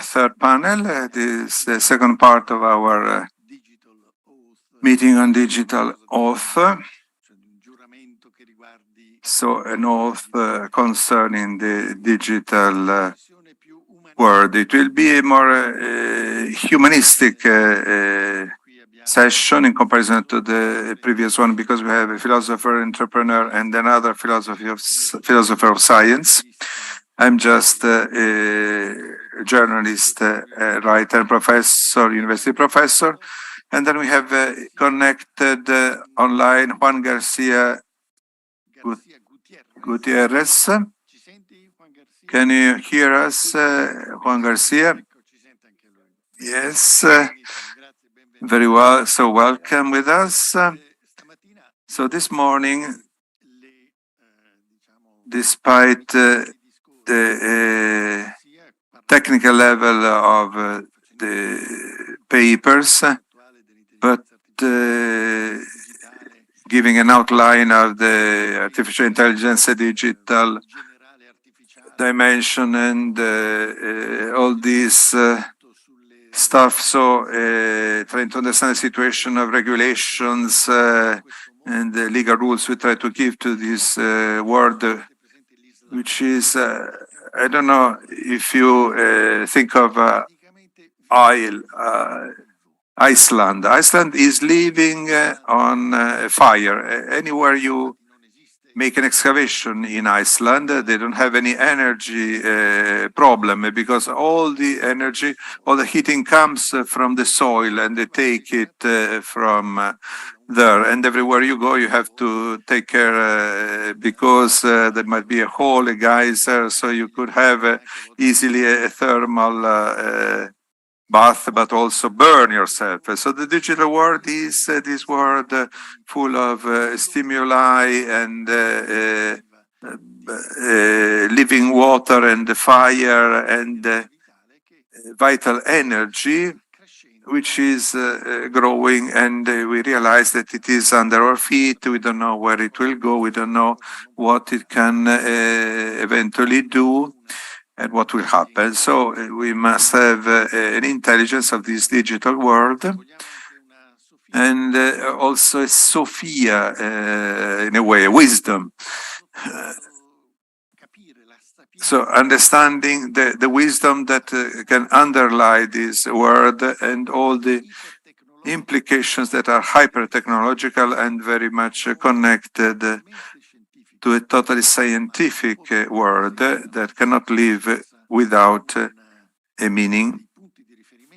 third panel. This is the second part of our meeting on digital oath. So an oath concerning the digital world. It will be a more humanistic session in comparison to the previous one, because we have a philosopher, entrepreneur, and another philosopher of science. I'm just a journalist, writer, professor, university professor. And then we have connected online Juan Garcia Gutierrez. Can you hear us, Juan Garcia? Yes, very well. So welcome with us. So this morning, despite the technical level of the papers, but giving an outline of the artificial intelligence, digital dimension, and all this stuff. So trying to understand the situation of regulations and the legal rules we try to give to this world, which is, I don't know if you think of Iceland. Iceland is living on fire. Anywhere you make an excavation in Iceland, they don't have any energy problem, because all the energy, all the heating comes from the soil, and they take it from there. And everywhere you go, you have to take care because there might be a hole, a geyser, so you could have easily a thermal bath, but also burn yourself. So the digital world is this world full of stimuli and living water and fire and vital energy, which is growing, and we realize that it is under our feet. We don't know where it will go. We don't know what it can eventually do and what will happen. So we must have an intelligence of this digital world, and also a Sophia, in a way, a wisdom. So understanding the wisdom that can underlie this word and all the implications that are hyper-technological and very much connected to a totally scientific world that cannot live without a meaning,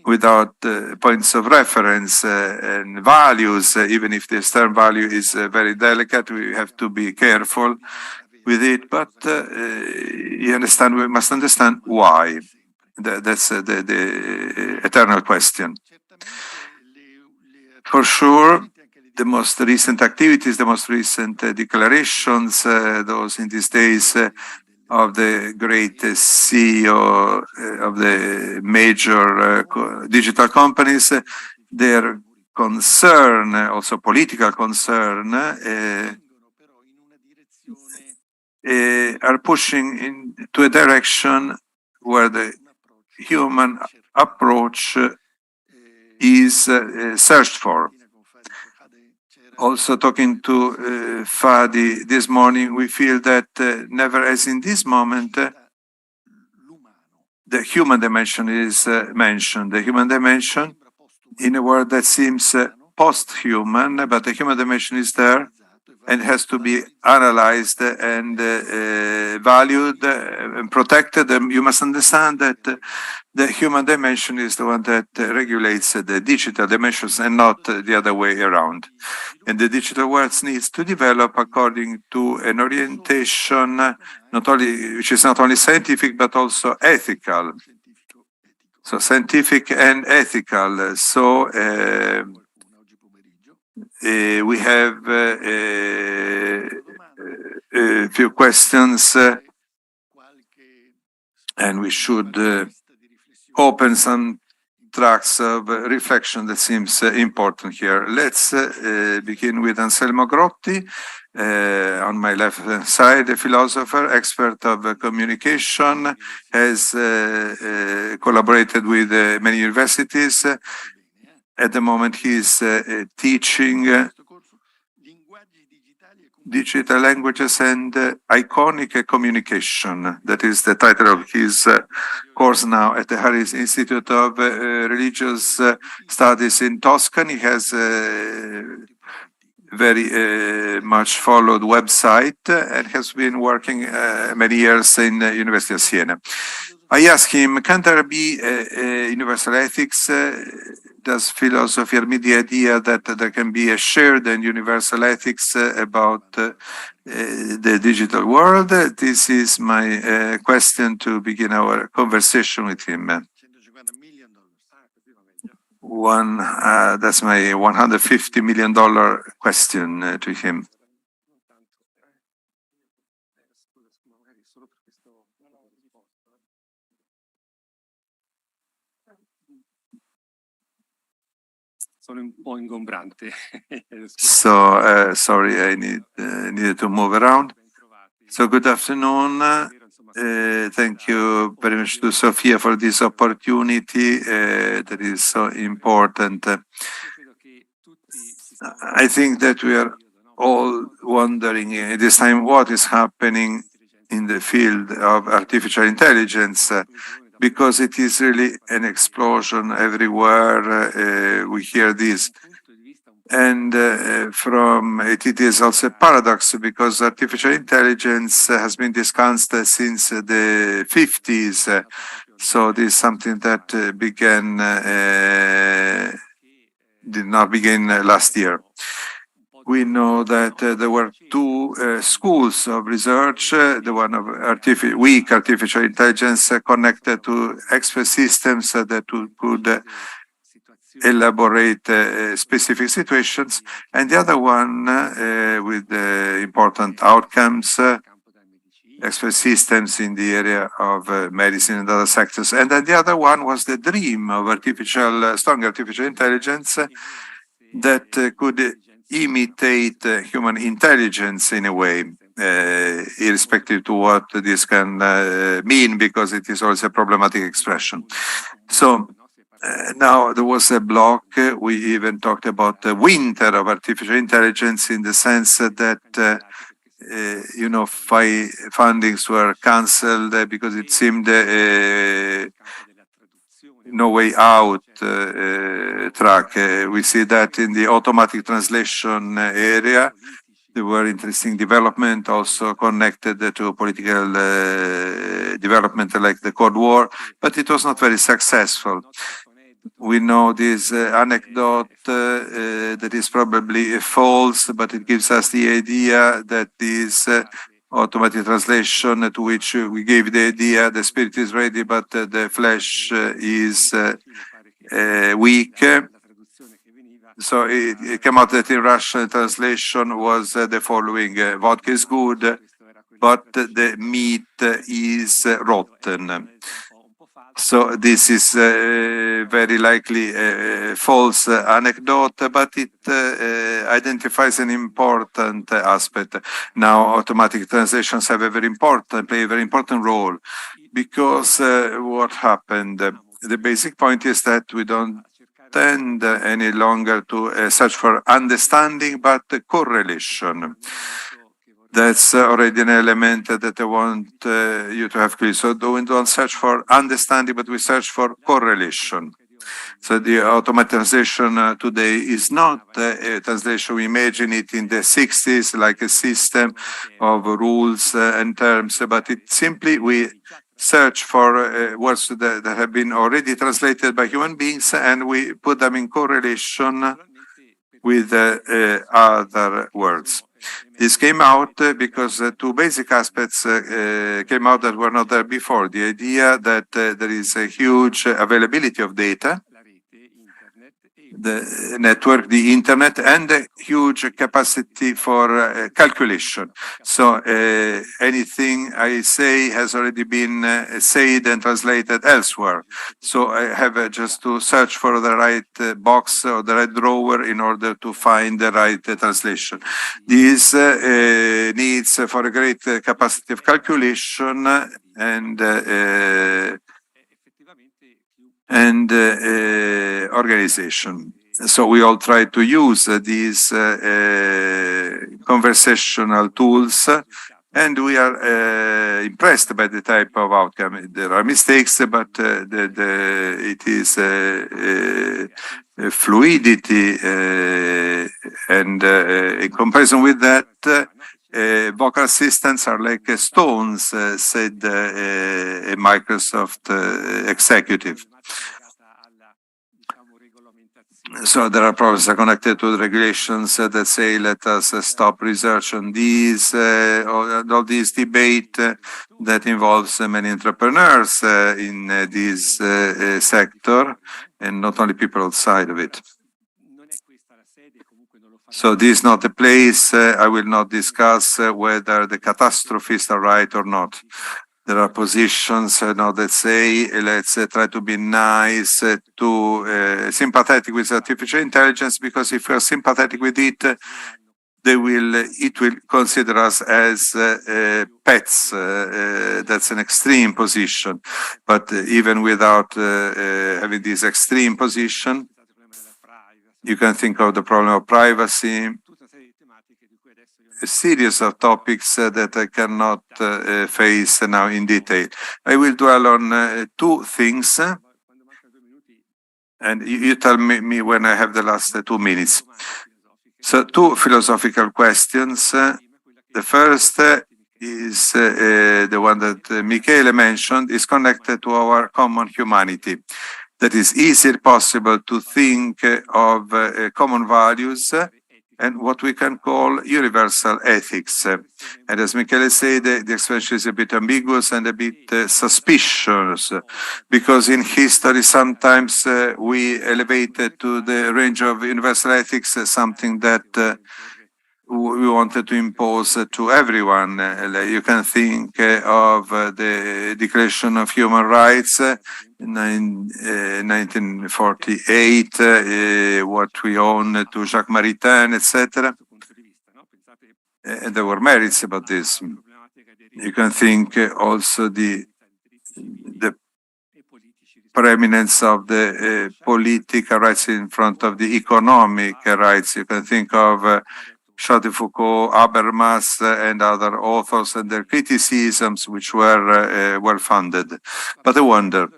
without points of reference and values. Even if the external value is very delicate, we have to be careful with it. But you understand, we must understand why. That's the eternal question. For sure, the most recent activities, the most recent declarations, those in these days of the great CEO of the major digital companies, their concern, also political concern, are pushing into a direction where the human approach is searched for. Also talking to Fadi this morning, we feel that never as in this moment, the human dimension is mentioned. The human dimension in a world that seems post-human, but the human dimension is there and has to be analyzed and valued and protected. And you must understand that the human dimension is the one that regulates the digital dimensions and not the other way around. And the digital world needs to develop according to an orientation, which is not only scientific, but also ethical. So scientific and ethical. So we have a few questions, and we should open some tracks of reflection that seems important here. Let's begin with Anselmo Grotti, On my left side, a philosopher, expert of communication, has collaborated with many universities. At the moment, he's teaching digital languages and iconic communication. That is the title of his course now at the Harris Institute of Religious Studies in Tuscany. He has very much followed website and has been working many years in the University of Siena. I asked him, can there be universal ethics? Does philosophy admit the idea that there can be a shared and universal ethics about the digital world? This is my question to begin our conversation with him. That's my $150 million question to him. So sorry, I needed to move around. So good afternoon. Thank you very much to Sophia for this opportunity that is so important. I think that we are all wondering at this time what is happening in the field of artificial intelligence, because it is really an explosion everywhere. We hear this. And it is also a paradox, because artificial intelligence has been discussed since the 50s. So this is something that did not begin last year. We know that there were two schools of research, the one of weak artificial intelligence connected to expert systems that could elaborate specific situations, and the other one with important outcomes, expert systems in the area of medicine and other sectors. And then the other one was the dream of strong artificial intelligence that could imitate human intelligence in a way, irrespective to what this can mean, because it is also a problematic expression. So now there was a block. We even talked about the winter of artificial intelligence, in the sense that fundings were cancelled because it seemed no way out track. We see that in the automatic translation area. There were interesting development also connected to political development like the Cold War, but it was not very successful. We know this anecdote that is probably false, but it gives us the idea that this automatic translation, to which we gave the idea the spirit is ready, but the flesh is weak. So it came out that in Russian translation was the following: vodka is good, but the meat is rotten. So this is very likely a false anecdote, but it identifies an important aspect. Now, automatic translations play a very important role, because what happened? The basic point is that we don't tend any longer to search for understanding, but correlation. That's already an element that I want you to have clear. So we don't search for understanding, but we search for correlation. So the automatic translation today is not a translation. We imagine it in the 60s, like a system of rules and terms, but it simply we search for words that have been already translated by human beings, and we put them in correlation with other words. This came out because two basic aspects came out that were not there before. The idea that there is a huge availability of data, the network, the internet, and a huge capacity for calculation. So anything I say has already been said and translated elsewhere. So I have just to search for the right box or the right drawer in order to find the right translation. This needs for a great capacity of calculation and organization. So we all try to use these conversational tools, and we are impressed by the type of outcome. There are mistakes, but it is fluidity, and in comparison with that, vocal assistants are like stones, said a Microsoft executive. So there are problems connected to the regulations that say, let us stop research on these, all this debate that involves many entrepreneurs in this sector, and not only people outside of it. So this is not the place. I will not discuss whether the catastrophists are right or not. There are positions that say, let's try to be nice, sympathetic with artificial intelligence, because if we are sympathetic with it, it will consider us as pets. That's an extreme position. But even without having this extreme position, you can think of the problem of privacy, a series of topics that I cannot face now in detail. I will dwell on two things, and you tell me when I have the last 2 minutes. So two philosophical questions. The first is the one that Michele mentioned, is connected to our common humanity. That is it possible to think of common values and what we can call universal ethics. And as Michele said, the expression is a bit ambiguous and a bit suspicious, because in history sometimes we elevated to the range of universal ethics something that we wanted to impose to everyone. You can think of the Declaration of Human Rights in 1948, what we own to Jacques Maritain, etc. And there were merits about this. You can think also the preeminence of the political rights in front of the economic rights. You can think of Charles de Foucault, Habermas, and other authors and their criticisms, which were well-funded. But I wonder,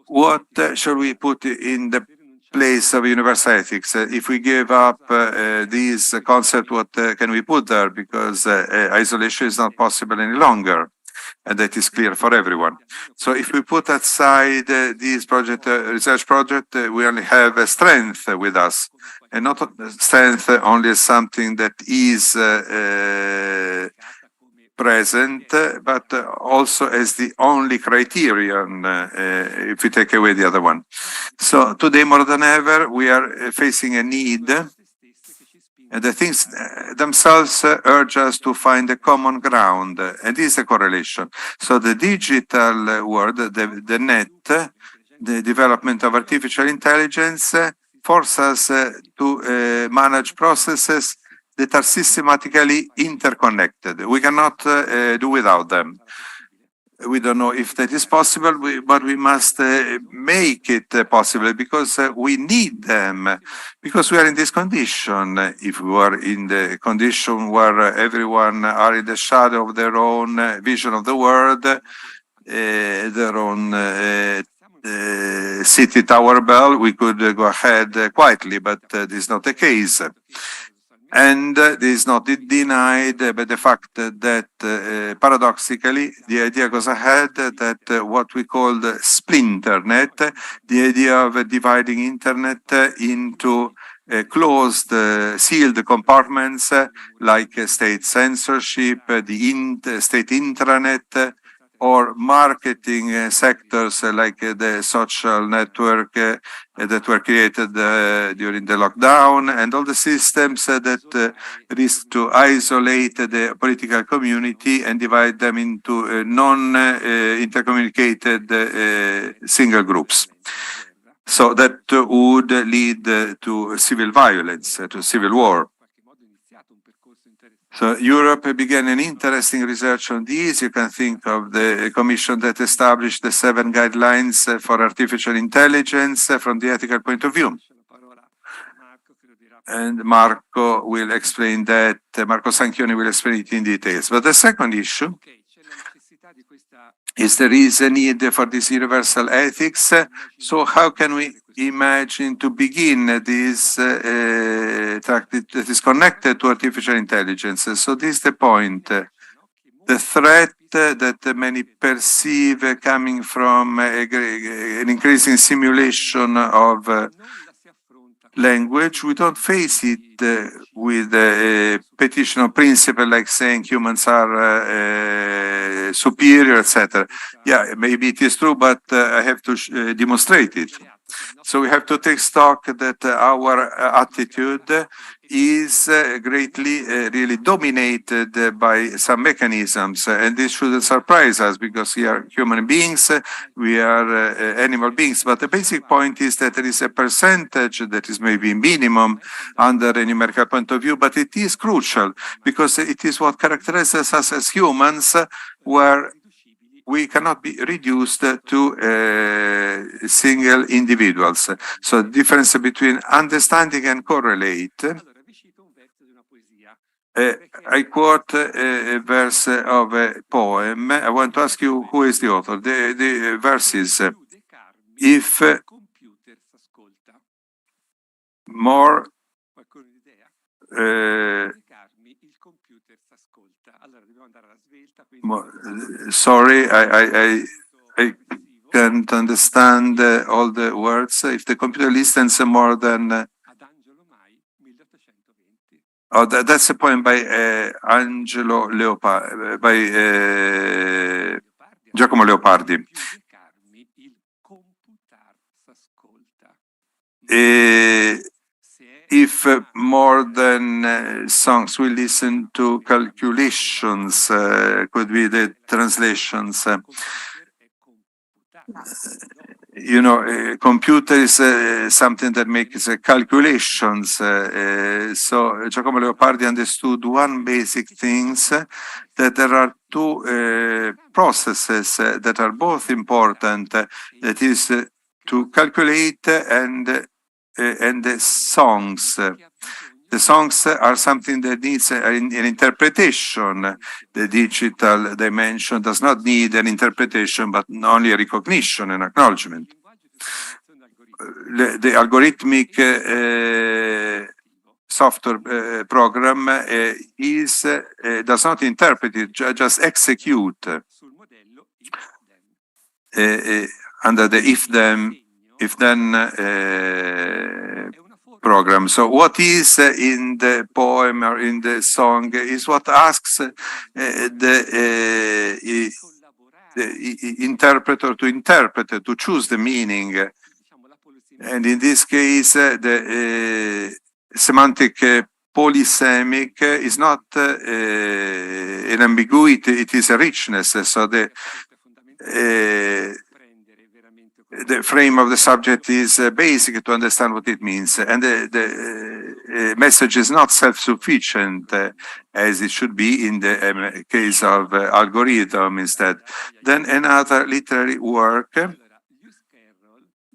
what shall we put in the place of universal ethics? If we give up this concept, what can we put there? Because isolation is not possible any longer, and that is clear for everyone. So if we put aside this project, research project, we only have strength with us, and not strength only as something that is present, but also as the only criterion if we take away the other one. So today more than ever, we are facing a need, and the things themselves urge us to find a common ground, and this is a correlation. So the digital world, the net, the development of artificial intelligence force us to manage processes that are systematically interconnected. We cannot do without them. We don't know if that is possible, but we must make it possible, because we need them, because we are in this condition. If we were in the condition where everyone are in the shadow of their own vision of the world, their own city tower bell, we could go ahead quietly, but this is not the case. And this is not denied by the fact that paradoxically, the idea goes ahead that what we call the splinternet, the idea of dividing internet into closed, sealed compartments like state censorship, the state intranet, or marketing sectors like the social network that were created during the lockdown, and all the systems that risk to isolate the political community and divide them into non-intercommunicated single groups. So that would lead to civil violence, to civil war. So Europe began an interesting research on these. You can think of the commission that established the 7 guidelines for artificial intelligence from the ethical point of view. And Marco will explain that. Marco Sanchioni will explain it in details. But the second issue is there is a need for this universal ethics. So how can we imagine to begin this track that is connected to artificial intelligence? So this is the point. The threat that many perceive coming from an increasing simulation of language, we don't face it with a petition principle like saying humans are superior, etc. Yeah, maybe it is true, but I have to demonstrate it. So we have to take stock that our attitude is greatly really dominated by some mechanisms, and this shouldn't surprise us because we are human beings, we are animal beings. But the basic point is that there is a percentage that is maybe minimum under a numerical point of view, but it is crucial because it is what characterizes us as humans, where we cannot be reduced to single individuals. So the difference between understanding and correlate. I quote a verse of a poem. I want to ask you who is the author. The verse is, if more sorry, I can't understand all the words. If the computer listens more than... Oh, that's a poem by Angelo Leopardi, by Giacomo Leopardi. If more than songs we listen to calculations, could be the translations. You know, computer is something that makes calculations. So Giacomo Leopardi understood one basic things, that there are two processes that are both important. That is to calculate and the songs. The songs are something that needs an interpretation. The digital dimension does not need an interpretation, but only a recognition and acknowledgement. The algorithmic software program does not interpret it, just execute under the if-then program. So what is in the poem or in the song is what asks the interpreter to interpret, to choose the meaning. And in this case, the semantic polysemic is not an ambiguity, it is a richness. So the frame of the subject is basic to understand what it means, and the message is not self-sufficient as it should be in the case of algorithm instead. Then another literary work.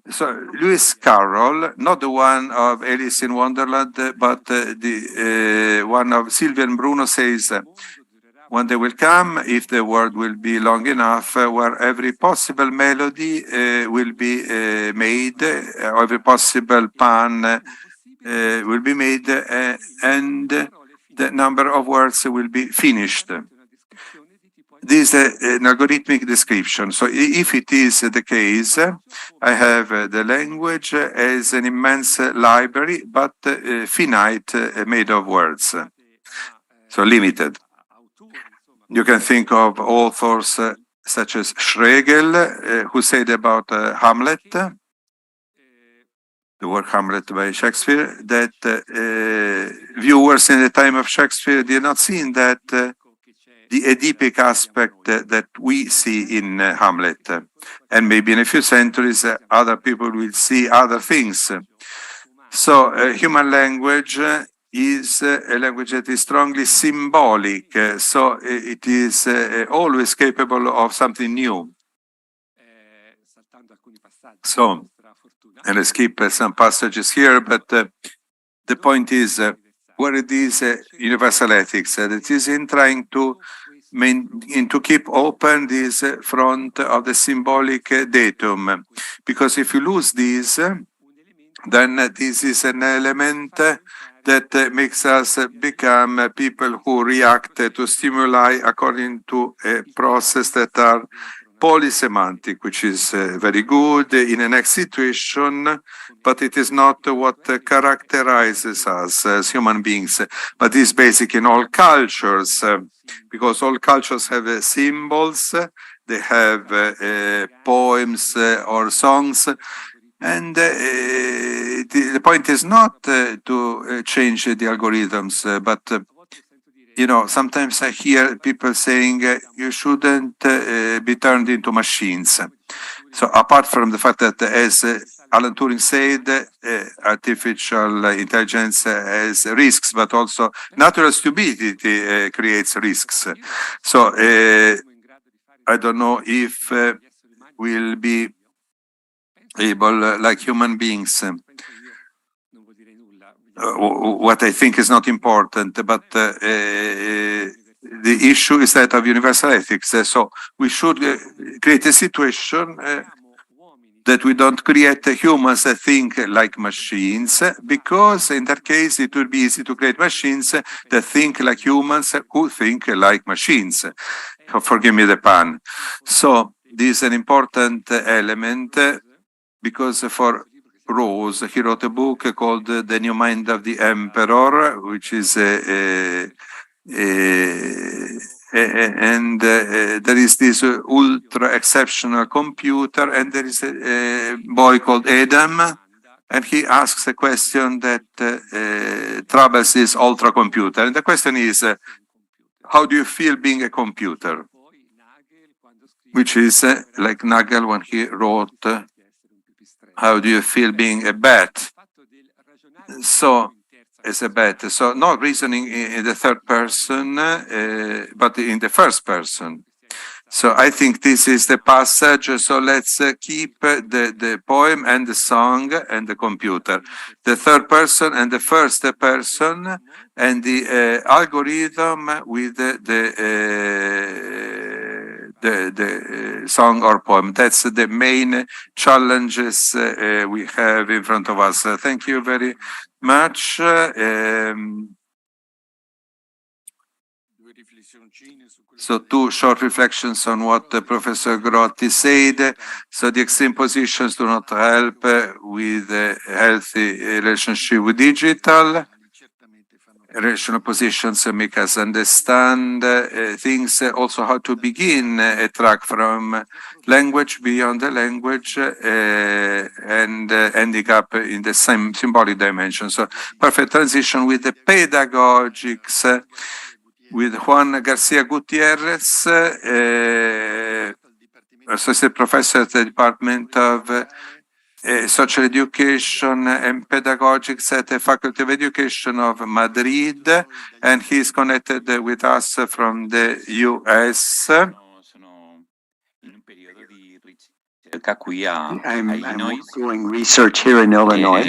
So Lewis Carroll, not the one of Alice in Wonderland, but the one of Sylvian Bruno, says, one day will come, if the world will be long enough, where every possible melody will be made, every possible pun will be made, and the number of words will be finished. This is an algorithmic description. So if it is the case, I have the language as an immense library, but finite, made of words, so limited. You can think of authors such as Schlegel, who said about Hamlet, the work Hamlet by Shakespeare, that viewers in the time of Shakespeare did not see in that the Oedipic aspect that we see in Hamlet. And maybe in a few centuries, other people will see other things. So human language is a language that is strongly symbolic, so it is always capable of something new. So, and I skip some passages here, but the point is, where it is universal ethics, that it is in trying to keep open this front of the symbolic datum, because if you lose this, then this is an element that makes us become people who react to stimuli according to a process that are polysemantic, which is very good in the next situation, but it is not what characterizes us as human beings. But it's basic in all cultures, because all cultures have symbols, they have poems or songs, and the point is not to change the algorithms, but you know, sometimes I hear people saying you shouldn't be turned into machines. So apart from the fact that, as Alan Turing said, artificial intelligence has risks, but also natural stupidity creates risks. So I don't know if we'll be able, like human beings, what I think is not important, but the issue is that of universal ethics. So we should create a situation that we don't create humans that think like machines, because in that case it would be easy to create machines that think like humans who think like machines. Forgive me the pun. So this is an important element, because for Rose, he wrote a book called The New Mind of the Emperor, which is and there is this ultra exceptional computer, and there is a boy called Adam, and he asks a question that troubles this ultra computer. And the question is, how do you feel being a computer? Which is like Nagel when he wrote, how do you feel being a bat? So, as a bat. So, not reasoning in the third person, but in the first person. So, I think this is the passage. So, let's keep the poem and the song and the computer. The third person and the first person, and the algorithm with the song or poem. That's the main challenges we have in front of us. Thank you very much. So 2 short reflections on what Professor Grotti said. So the extreme positions do not help with a healthy relationship with digital. Rational positions make us understand things, also how to begin a track from language beyond the language and ending up in the same symbolic dimension. So perfect transition with the pedagogics, with Juan Garcia Gutierrez, associate professor at the Department of Social Education and Pedagogics at the Faculty of Education of Madrid, and he's connected with us from the US. I'm doing research here in Illinois.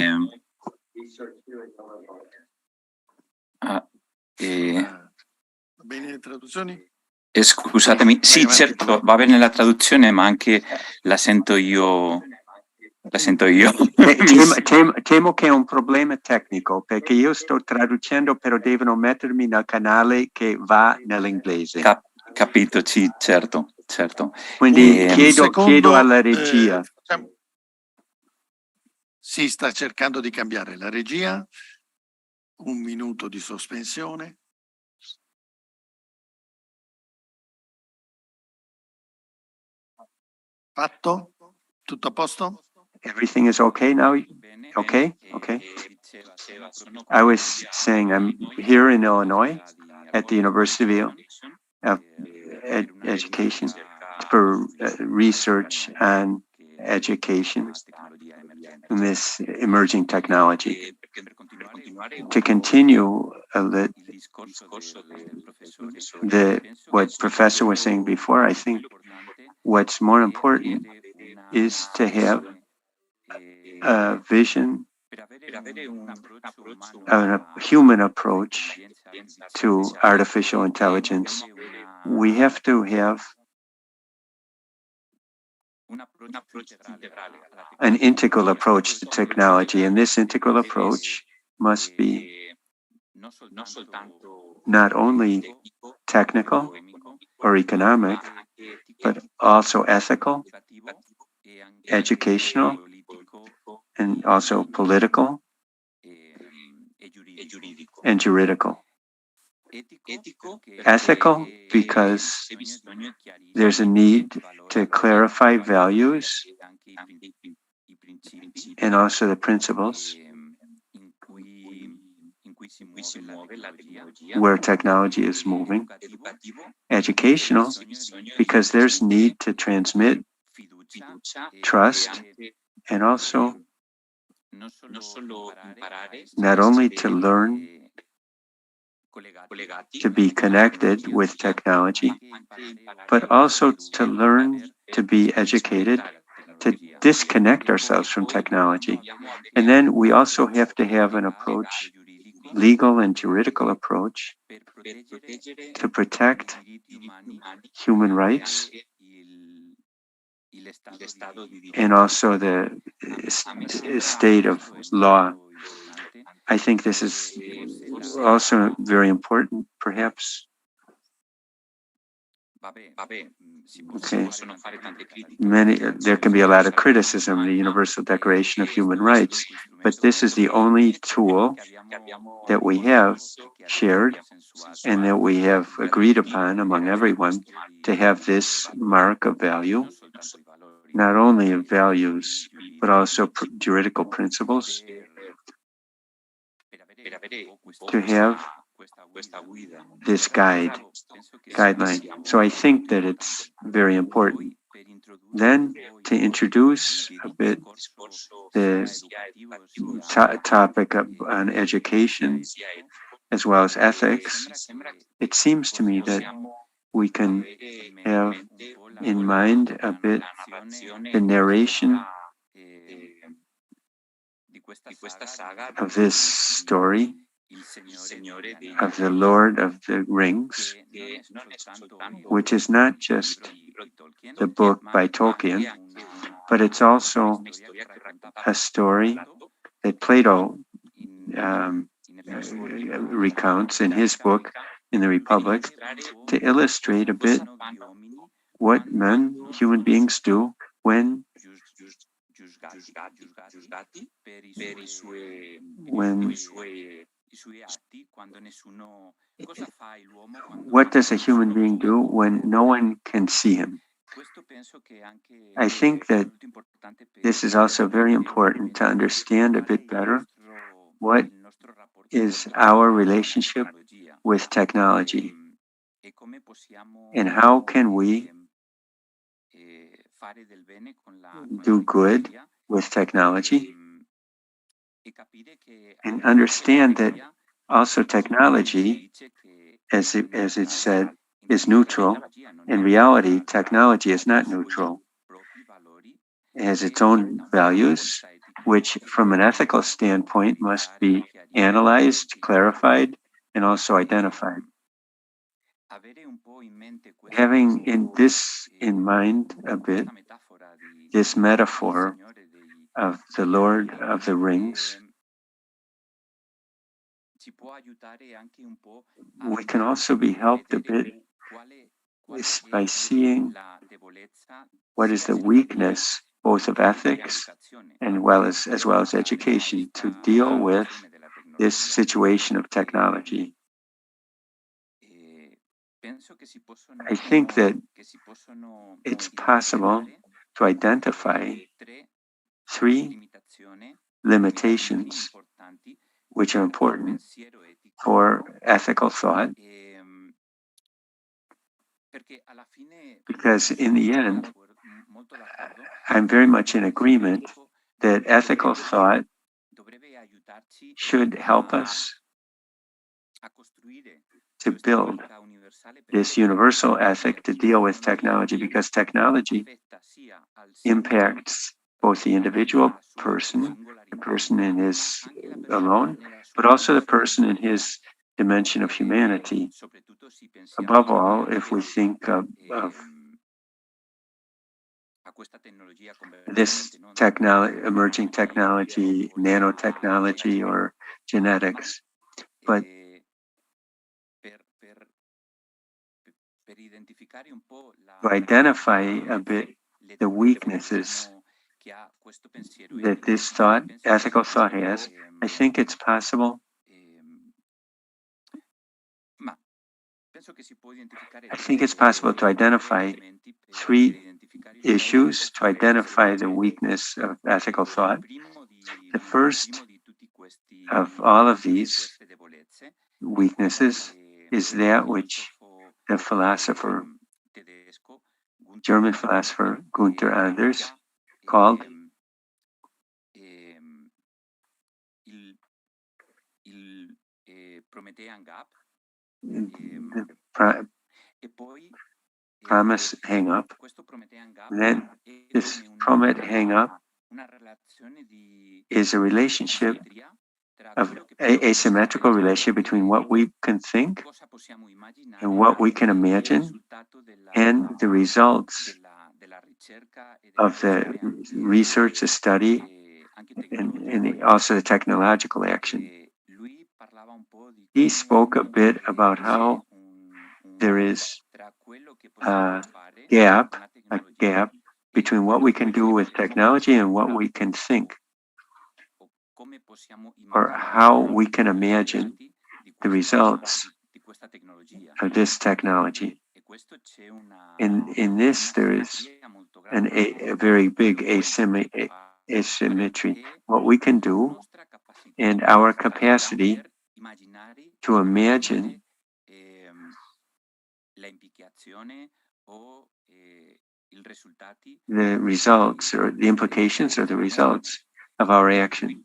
Scusatemi, sì, certo, va bene la traduzione, ma anche la sento io. La sento io. Temo che è un problema tecnico, perché io sto traducendo, però devono mettermi nel canale che va nell'inglese. Capito, sì, certo. Quindi chiedo alla regia. Si sta cercando di cambiare la regia. 1 minuto di sospensione. Fatto? Tutto a posto? Everything is okay now? Okay? Okay. I was saying I'm here in Illinois at the University of Education for research on education in this emerging technology. To continue what Professor was saying before, I think what's more important is to have a vision, a human approach to artificial intelligence. We have to have an integral approach to technology, and this integral approach must be not only technical or economic, but also ethical, educational, and also political and juridical. Ethical, because there's a need to clarify values and also the principles where technology is moving. Educational, because there's need to transmit trust and also not only to learn to be connected with technology, but also to learn to be educated, to disconnect ourselves from technology. And then we also have to have an approach, legal and juridical approach, to protect human rights and also the state of law. I think this is also very important, perhaps. Okay. There can be a lot of criticism of the Universal Declaration of Human Rights, but this is the only tool that we have shared and that we have agreed upon among everyone to have this mark of value, not only of values, but also juridical principles, to have this guideline. So I think that it's very important. Then to introduce a bit the topic on education as well as ethics, it seems to me that we can have in mind a bit the narration of this story of the Lord of the Rings, which is not just the book by Tolkien, but it's also a story that Plato recounts in his book, in the Republic, to illustrate a bit what human beings do when what does a human being do when no one can see him? I think that this is also very important to understand a bit better what is our relationship with technology and how can we do good with technology and understand that also technology, as it's said, is neutral. In reality, technology is not neutral. It has its own values, which from an ethical standpoint must be analyzed, clarified, and also identified. Having in mind a bit, this metaphor of the Lord of the Rings, we can also be helped a bit by seeing what is the weakness both of ethics and as well as education to deal with this situation of technology. I think that it's possible to identify three limitations which are important for ethical thought, because in the end, I'm very much in agreement that ethical thought should help us to build this universal ethic to deal with technology, because technology impacts both the individual person, the person in his alone, but also the person in his dimension of humanity. Above all, if we think of this emerging technology, nanotechnology, or genetics, but to identify a bit the weaknesses that this thought, ethical thought has, I think it's possible. I think it's possible to identify three issues to identify the weakness of ethical thought. The first of all of these weaknesses is that which the philosopher, German philosopher Gunther Anders, called the promise hang up. And then this promise hang up is a relationship of asymmetrical relationship between what we can think and what we can imagine and the results of the research, the study, and also the technological action. He spoke a bit about how there is a gap between what we can do with technology and what we can think, or how we can imagine the results of this technology. In this, there is a very big asymmetry. What we can do and our capacity to imagine the results or the implications or the results of our action.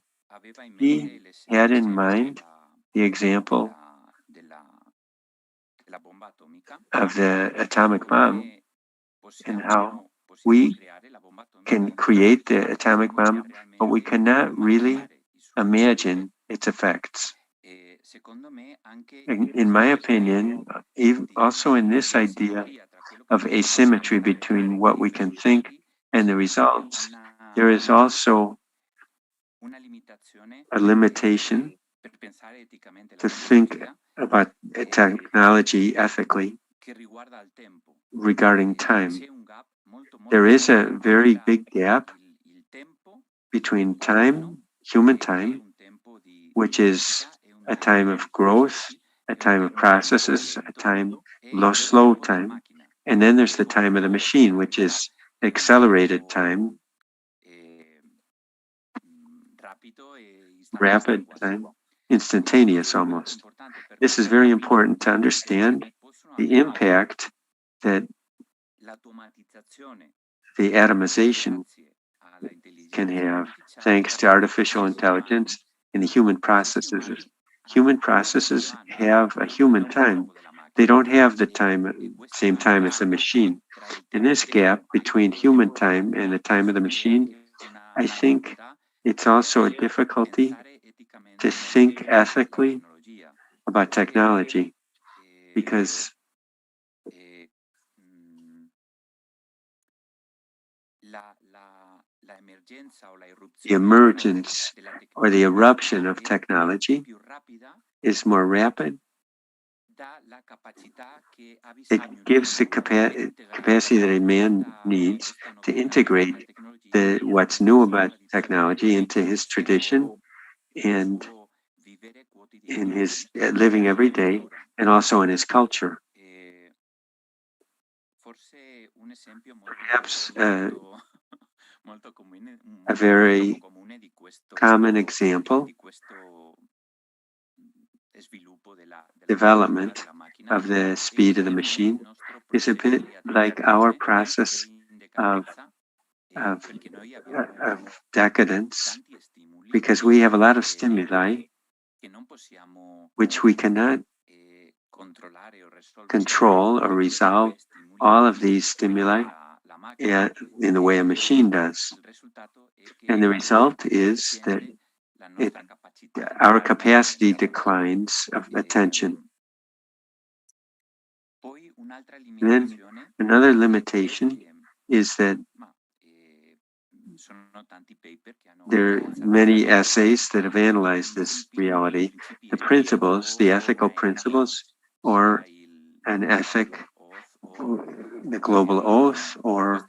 He had in mind the example of the atomic bomb and how we can create the atomic bomb, but we cannot really imagine its effects. In my opinion, also in this idea of asymmetry between what we can think and the results, there is also a limitation to think about technology ethically regarding time. There is a very big gap between time, human time, which is a time of growth, a time of processes, a time, slow time, and then there's the time of the machine, which is accelerated time, rapid time, instantaneous almost. This is very important to understand the impact that the atomization can have thanks to artificial intelligence in the human processes. Human processes have a human time. They don't have the same time as the machine. In this gap between human time and the time of the machine, I think it's also a difficulty to think ethically about technology, because the emergence or the eruption of technology is more rapid. It gives the capacity that a man needs to integrate what's new about technology into his tradition and in his living every day, and also in his culture. Perhaps A very common example development of the speed of the machine is a bit like our process of, of, of decadence, because we have a lot of stimuli which we cannot control or resolve all of these stimuli in the way a machine does. And the result is that our capacity declines of attention. Then another limitation is that there are many essays that have analyzed this reality. The principles, the ethical principles, or an ethic, the global oath, or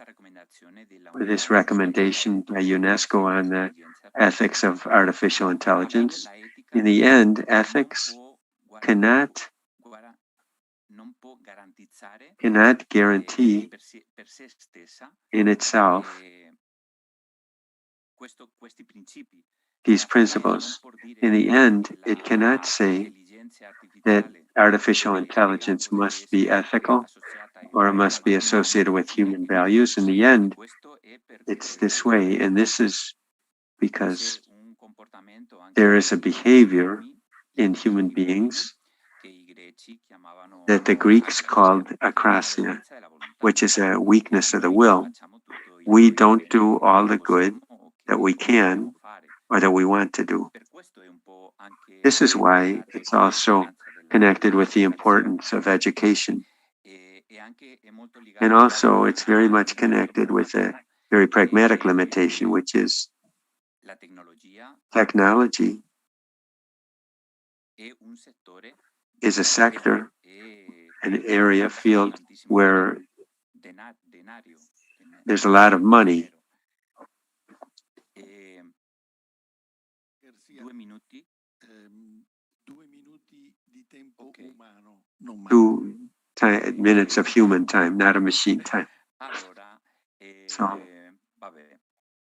this recommendation by UNESCO on the ethics of artificial intelligence. In the end, ethics cannot guarantee in itself these principles. In the end, it cannot say that artificial intelligence must be ethical or must be associated with human values. In the end, it's this way, and this is because there is a behavior in human beings that the Greeks called akrasia, which is a weakness of the will. We don't do all the good that we can or that we want to do. This is why it's also connected with the importance of education. And also it's very much connected with a very pragmatic limitation, which is technology is a sector, an area, field where there's a lot of money. Two minutes of human time, not a machine time. So,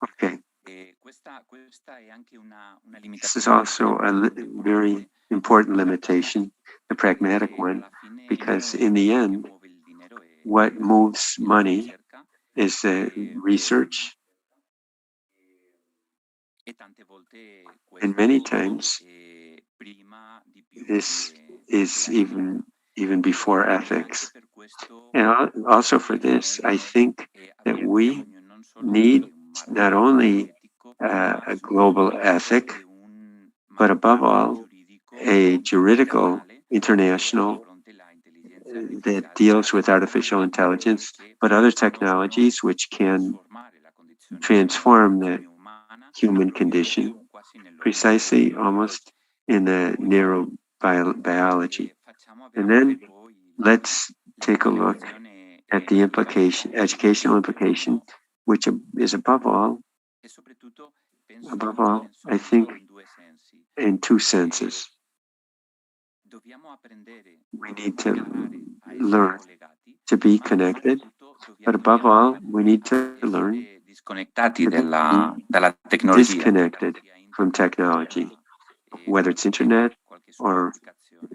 okay. This is also a very important limitation, the pragmatic one, because in the end, what moves money is the research. And many times, this is even before ethics. And also for this, I think that we need not only a global ethic, but above all, a juridical international that deals with artificial intelligence, but other technologies which can transform the human condition precisely almost in the neurobiology. And then let's take a look at the implication, educational implication, which is above all, I think in two senses. We need to learn to be connected, but above all, we need to learn to be disconnected from technology, whether it's internet or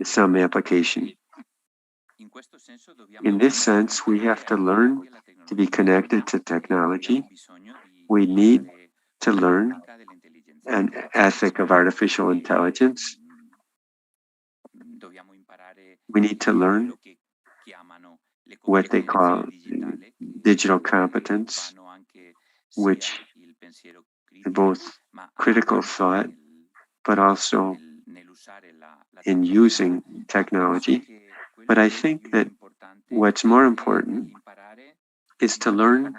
some application. In this sense, we have to learn to be connected to technology. We need to learn an ethic of artificial intelligence. We need to learn what they call digital competence, which is both critical thought, but also in using technology. But I think that what's more important is to learn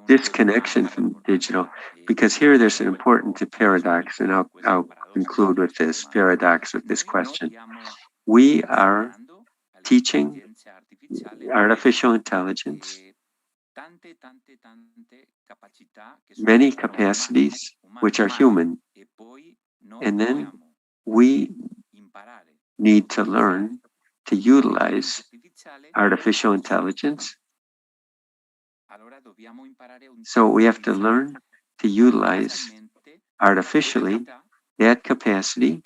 disconnection from digital, because here there's an important paradox, and I'll conclude with this paradox, with this question. We are teaching artificial intelligence many capacities which are human, and then we need to learn to utilize artificial intelligence So we have to learn to utilize artificially that capacity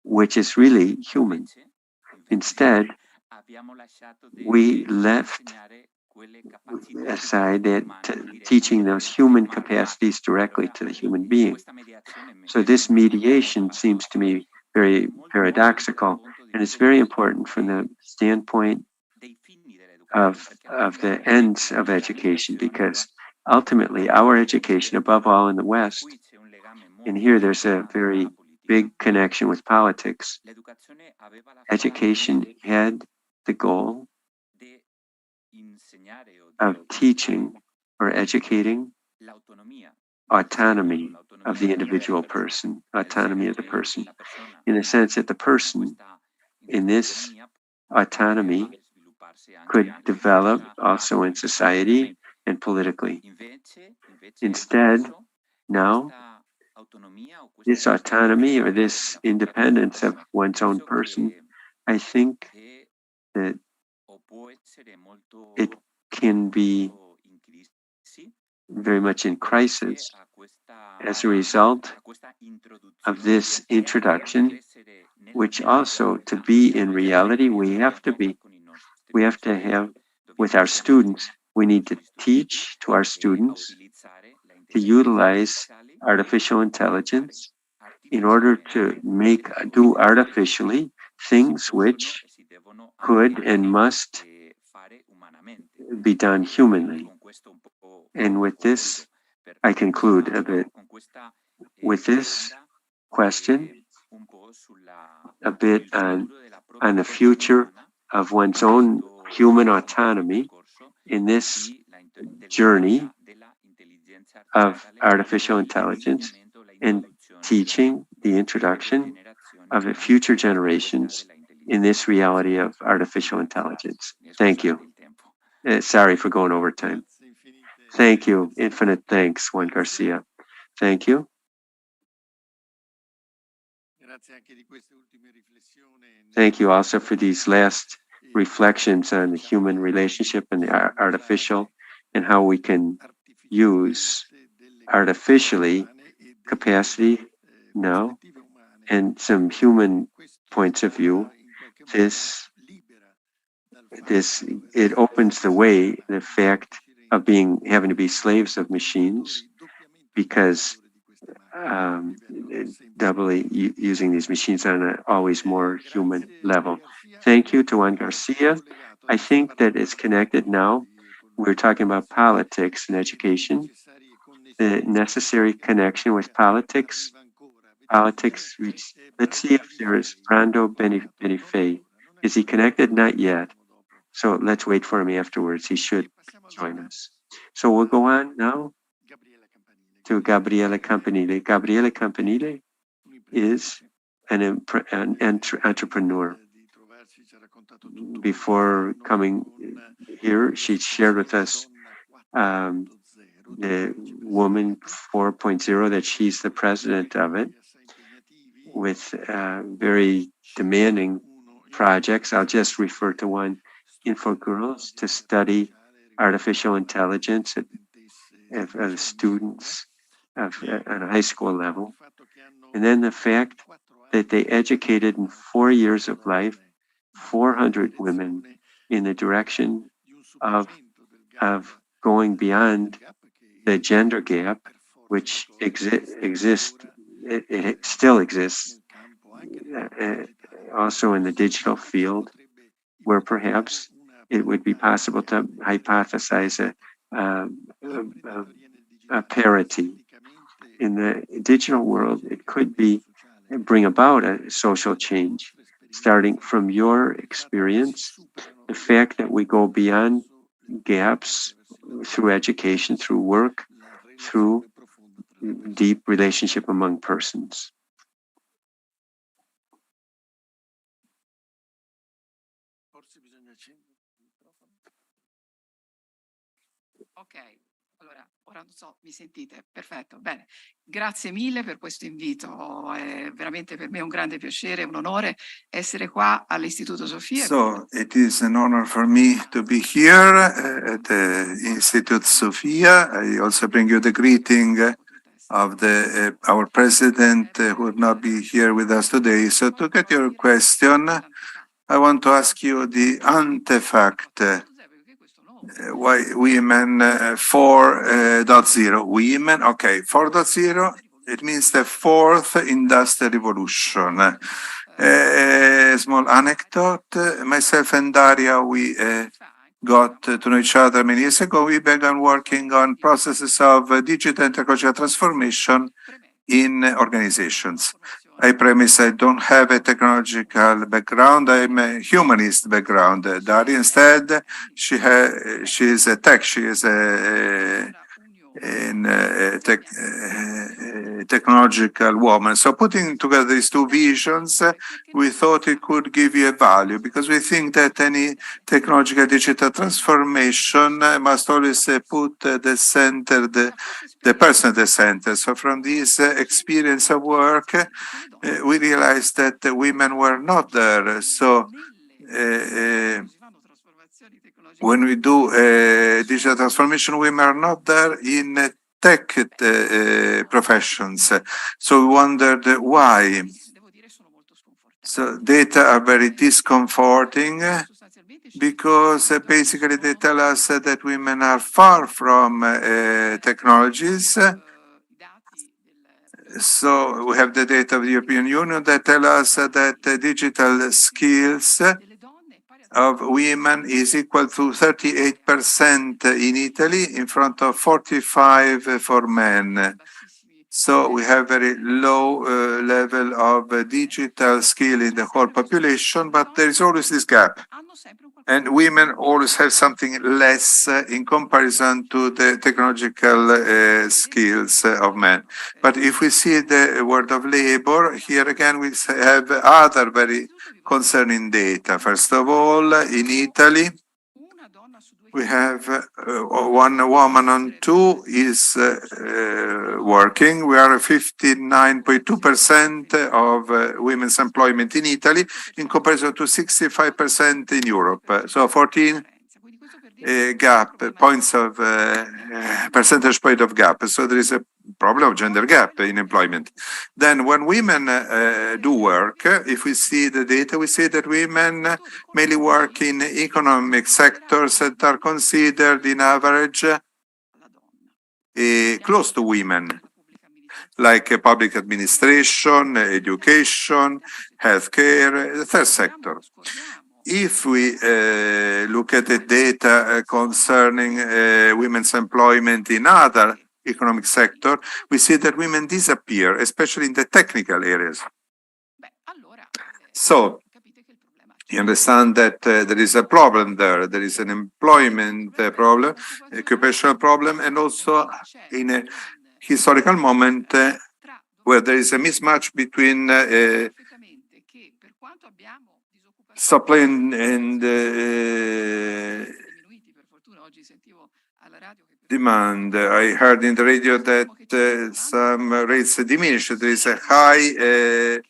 which is really human. Instead, we left aside that teaching those human capacities directly to the human being. So this mediation seems to me very paradoxical, and it's very important from the standpoint of the ends of education, because ultimately our education, above all in the West, and here there's a very big connection with politics, education had the goal of teaching or educating autonomy of the individual person, autonomy of the person, in the sense that the person in this autonomy could develop also in society and politically. Instead, now, this autonomy or this independence of one's own person, I think that it can be very much in crisis as a result of this introduction, which also to be in reality, we have to have with our students, we need to teach to our students to utilize artificial intelligence in order to do artificially things which could and must be done humanly. And with this, I conclude a bit with this question, a bit on the future of one's own human autonomy in this journey of artificial intelligence and teaching the introduction of the future generations in this reality of artificial intelligence. Thank you. Sorry for going over time. Thank you. Infinite thanks, Juan Garcia. Thank you. Thank you also for these last reflections on the human relationship and the artificial, and how we can use artificially capacity now and some human points of view. It opens the way, the fact of having to be slaves of machines, because doubly using these machines on an always more human level. Thank you to Juan Garcia. I think that it's connected now. We're talking about politics and education, the necessary connection with politics. Politics, let's see if there is Brando Benifei. Is he connected? Not yet. So let's wait for him afterwards. He should join us. So we'll go on now to Gabriele Campanile. Gabriele Campanile is an entrepreneur. Before coming here, she shared with us the Woman 4.0, that she's the president of it, with very demanding projects. I'll just refer to one, Info Girls, to study artificial intelligence of students at a high school level. And then the fact that they educated in 4 years of life 400 women in the direction of going beyond the gender gap, which it still exists, also in the digital field, where perhaps it would be possible to hypothesize a parity. In the digital world, it could bring about a social change. Starting from your experience, the fact that we go beyond gaps through education, through work, through deep relationship among persons. Ora non so, mi sentite? Perfetto, bene. Grazie mille per questo invito. È veramente per me un grande piacere, un onore essere qua all'Istituto Sophia. So it is an honor for me to be here at the Institute Sophia. I also bring you the greeting of our president who would not be here with us today. So to get your question, I want to ask you the antefact. Why women 4.0? Women, okay, 4.0, it means the fourth industrial revolution. A small anecdote, myself and Daria, we got to know each other many years ago. We began working on processes of digital and technological transformation in organizations. I premise I don't have a technological background, I'm a humanist background. Daria, instead, she is a tech, she is a technological woman. So putting together these two visions, we thought it could give you a value, because we think that any technological digital transformation must always put the center, the person at the center. So from this experience of work, we realized that the women were not there. So when we do digital transformation, women are not there in tech professions. So we wondered why. So data are very discomforting because basically they tell us that women are far from technologies. So we have the data of the European Union that tell us that digital skills of women is equal to 38% in Italy in front of 45% for men. So we have very low level of digital skill in the whole population, but there is always this gap. And women always have something less in comparison to the technological skills of men. But if we see the world of labor, here again we have other very concerning data. First of all, in Italy, we have 1 woman on 2 is working. We are 59.2% of women's employment in Italy in comparison to 65% in Europe. So 14 percentage point of gap. So there is a problem of gender gap in employment. Then when women do work, if we see the data, we see that women mainly work in economic sectors that are considered in average close to women, like public administration, education, healthcare, the third sector. If we look at the data concerning women's employment in other economic sector, we see that women disappear, especially in the technical areas. So you understand that there is a problem there. There is an employment problem, occupational problem, and also in a historical moment where there is a mismatch between supply and demand. I heard in the radio that some rates diminish. There is a high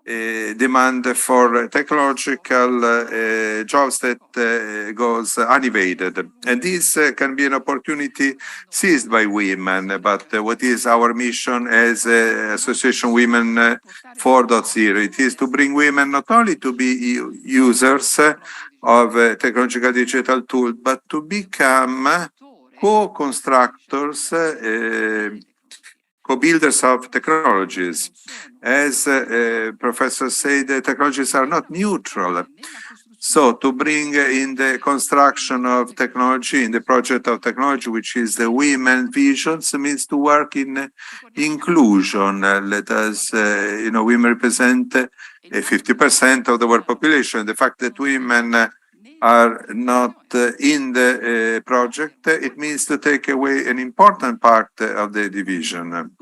demand for technological jobs that goes unevaded. And this can be an opportunity seized by women. But what is our mission as Association Women 4.0? It is to bring women not only to be users of technological digital tools, but to become co-constructors, co-builders of technologies. As professors say, the technologies are not neutral. So to bring in the construction of technology, in the project of technology, which is the women visions, means to work in inclusion. Let us, women represent 50% of the world population. The fact that women are not in the project, it means to take away an important part of the division.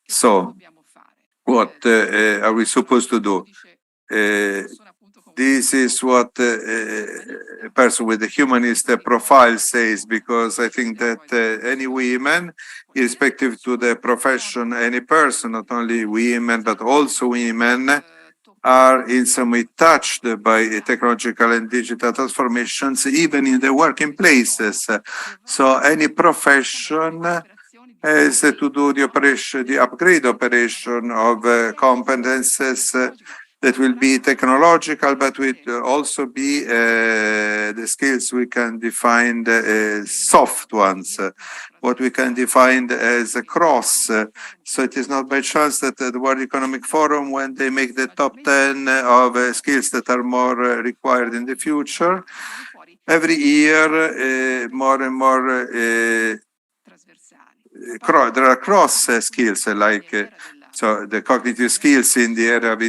So, what are we supposed to do? This is what a person with a humanist profile says, because I think that any women, irrespective to the profession, any person, not only women, but also women, are in some way touched by technological and digital transformations, even in the working places. So any profession has to do the operation, the upgrade operation of competences that will be technological, but will also be the skills we can define soft ones, what we can define as a cross. So it is not by chance that the World Economic Forum, when they make the top 10 of skills that are more required in the future, every year more and more there are cross skills like so the cognitive skills in the area of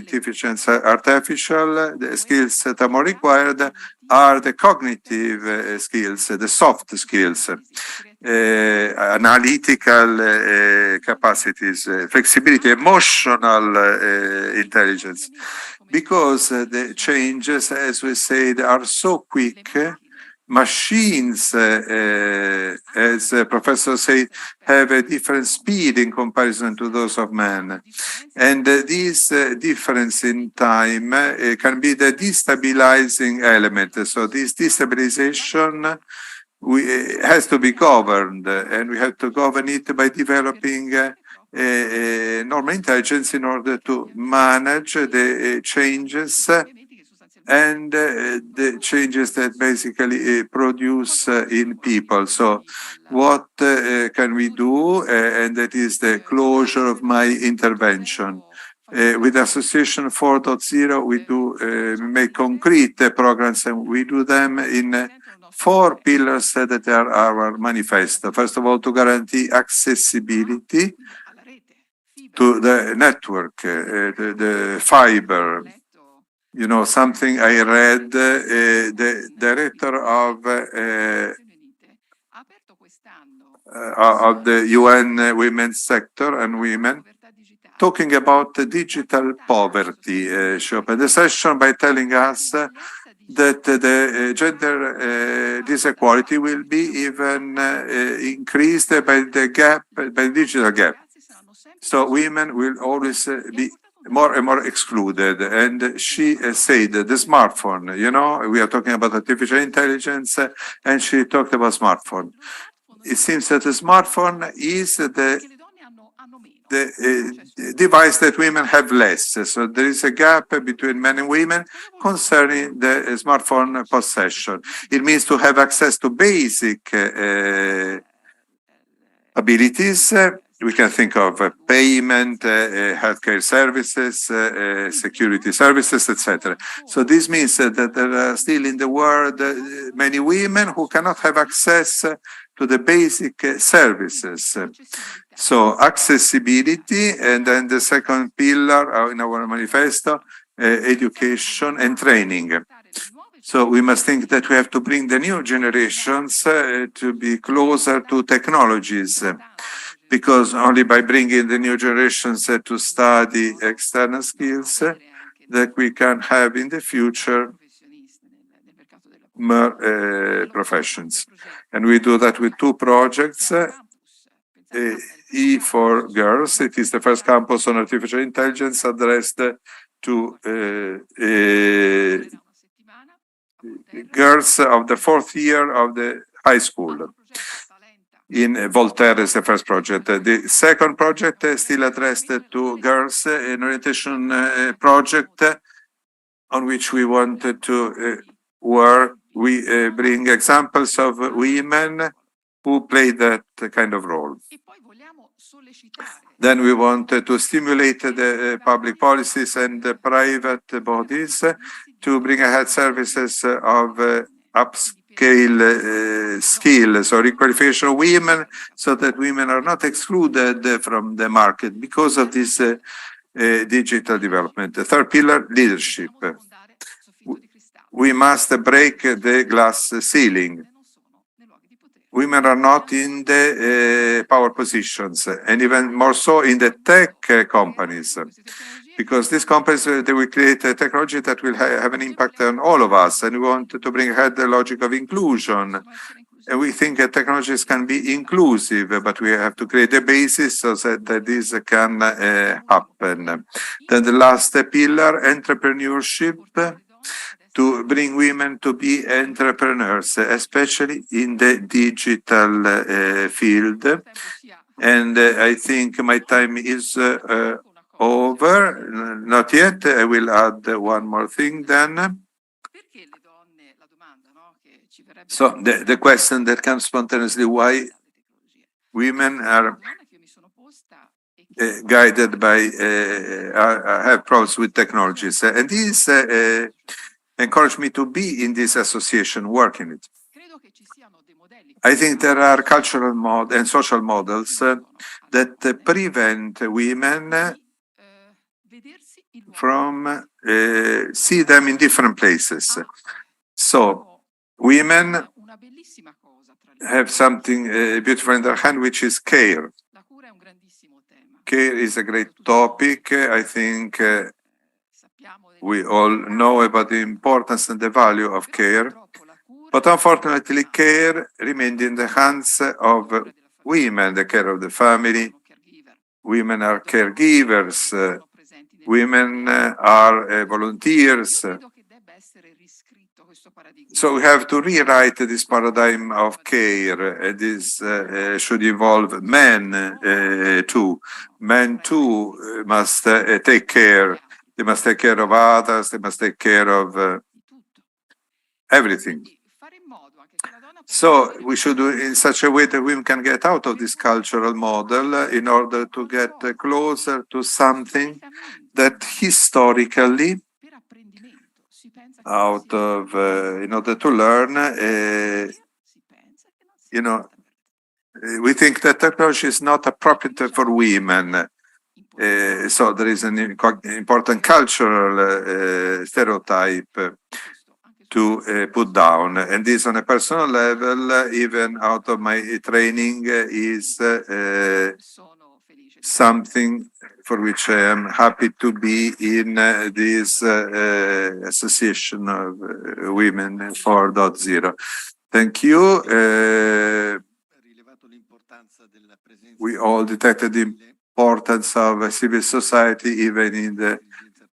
artificial, the skills that are more required are the cognitive skills, the soft skills, analytical capacities, flexibility, emotional intelligence. Because the changes, as we said, are so quick. Machines, as Professor said, have a different speed in comparison to those of man. And this difference in time can be the destabilizing element. So this destabilization has to be governed, and we have to govern it by developing normal intelligence in order to manage the changes and the changes that basically produce in people. So what can we do? And that is the closure of my intervention. With Association 4.0, we do make concrete programs, and we do them in 4 pillars that are our manifesto. First of all, to guarantee accessibility to the network, the fiber. You know, something I read, the director of the UN women's sector and women, talking about the digital poverty. She opened the session by telling us that the gender disequality will be even increased by the gap, by the digital gap. So women will always be more and more excluded. And she said the smartphone, you know, we are talking about artificial intelligence, and she talked about smartphone. It seems that the smartphone is the device that women have less. So there is a gap between men and women concerning the smartphone possession. It means to have access to basic abilities. We can think of payment, healthcare services, security services, etc. So this means that there are still in the world many women who cannot have access to the basic services. So accessibility, and then the second pillar in our manifesto, education and training. So we must think that we have to bring the new generations to be closer to technologies, because only by bringing the new generations to study external skills that we can have in the future more professions. And we do that with 2 projects. E for Girls, it is the first campus on artificial intelligence addressed to girls of the 4th year of the high school. In Voltaire is the first project. The second project is still addressed to girls, an orientation project on which we wanted to work. We bring examples of women who play that kind of role. Then we wanted to stimulate the public policies and the private bodies to bring ahead services of upscale skills or requalification of women, so that women are not excluded from the market because of this digital development. The third pillar, leadership. We must break the glass ceiling. women are not in the power positions, and even more so in the tech companies. Because these companies, they will create a technology that will have an impact on all of us, and we want to bring ahead the logic of inclusion. And we think that technologies can be inclusive, but we have to create a basis so that this can happen. Then the last pillar, entrepreneurship, to bring women to be entrepreneurs, especially in the digital field. And I think my time is over. Not yet. I will add one more thing then. So the question that comes spontaneously, why women are guided by, have problems with technologies. And this encouraged me to be in this association, working it. I think there are cultural and social models that prevent women from see them in different places. So women have something beautiful in their hand, which is care. Care is a great topic. I think we all know about the importance and the value of care. But unfortunately, care remained in the hands of women, the care of the family. Women are caregivers. Women are volunteers. So we have to rewrite this paradigm of care. This should involve men too. Men too must take care. They must take care of others. They must take care of everything. So we should do it in such a way that women can get out of this cultural model in order to get closer to something that historically, out of, in order to learn, we think that technology is not appropriate for women. So there is an important cultural stereotype to put down. And this on a personal level, even out of my training, is something for which I am happy to be in this association of women 4.0. Thank you. We all detected the importance of civil society, even in the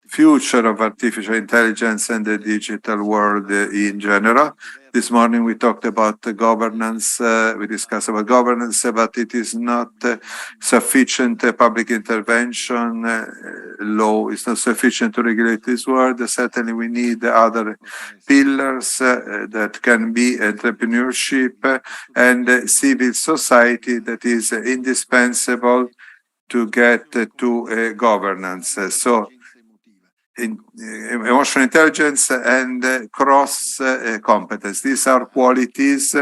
future of artificial intelligence and the digital world in general. This morning we talked about governance, we discussed about governance, but it is not sufficient public intervention. Law is not sufficient to regulate this world. Certainly we need other pillars that can be entrepreneurship and civil society that is indispensable to get to governance. So emotional intelligence and cross competence. These are qualities.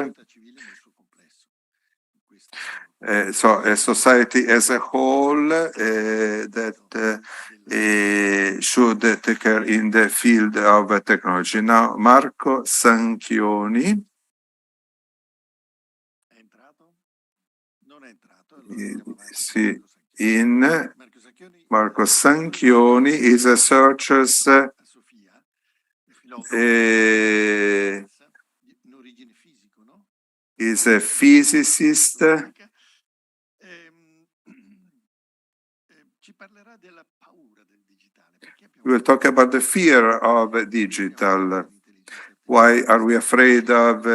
So a society as a whole that should take care in the field of technology. Now, Marco Sanchioni. Marco Sanchioni is a searcher, is a physicist. We will talk about the fear of digital. Why are we afraid of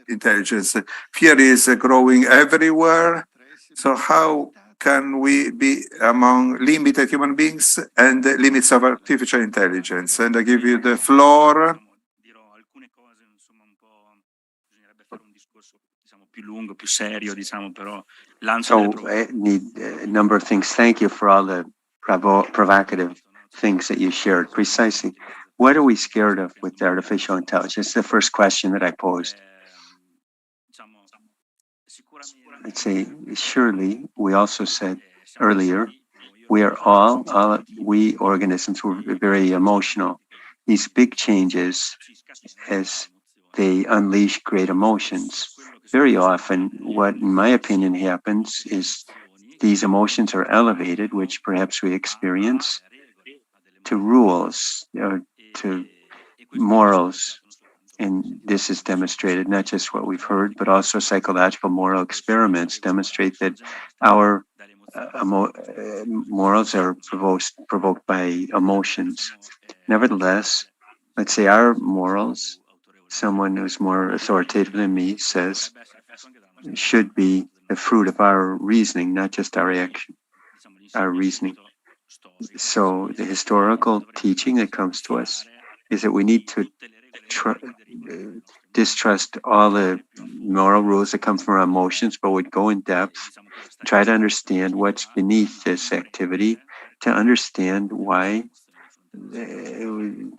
intelligence? Fear is growing everywhere. So how can we be among limited human beings and the limits of artificial intelligence? And I give you the floor. So I need a number of things. Thank you for all the provocative things that you shared. Precisely, what are we scared of with artificial intelligence? The first question that I posed. I'd say, surely, we also said earlier, we are we organisms were very emotional. These big changes, as they unleash great emotions, very often what, in my opinion, happens is these emotions are elevated, which perhaps we experience, to rules or to morals. And this is demonstrated, not just what we've heard, but also psychological moral experiments demonstrate that our morals are provoked by emotions. Nevertheless, let's say our morals, someone who's more authoritative than me says, should be the fruit of our reasoning, not just our action, our reasoning. So the historical teaching that comes to us is that we need to distrust all the moral rules that come from our emotions, but would go in depth, try to understand what's beneath this activity, to understand why.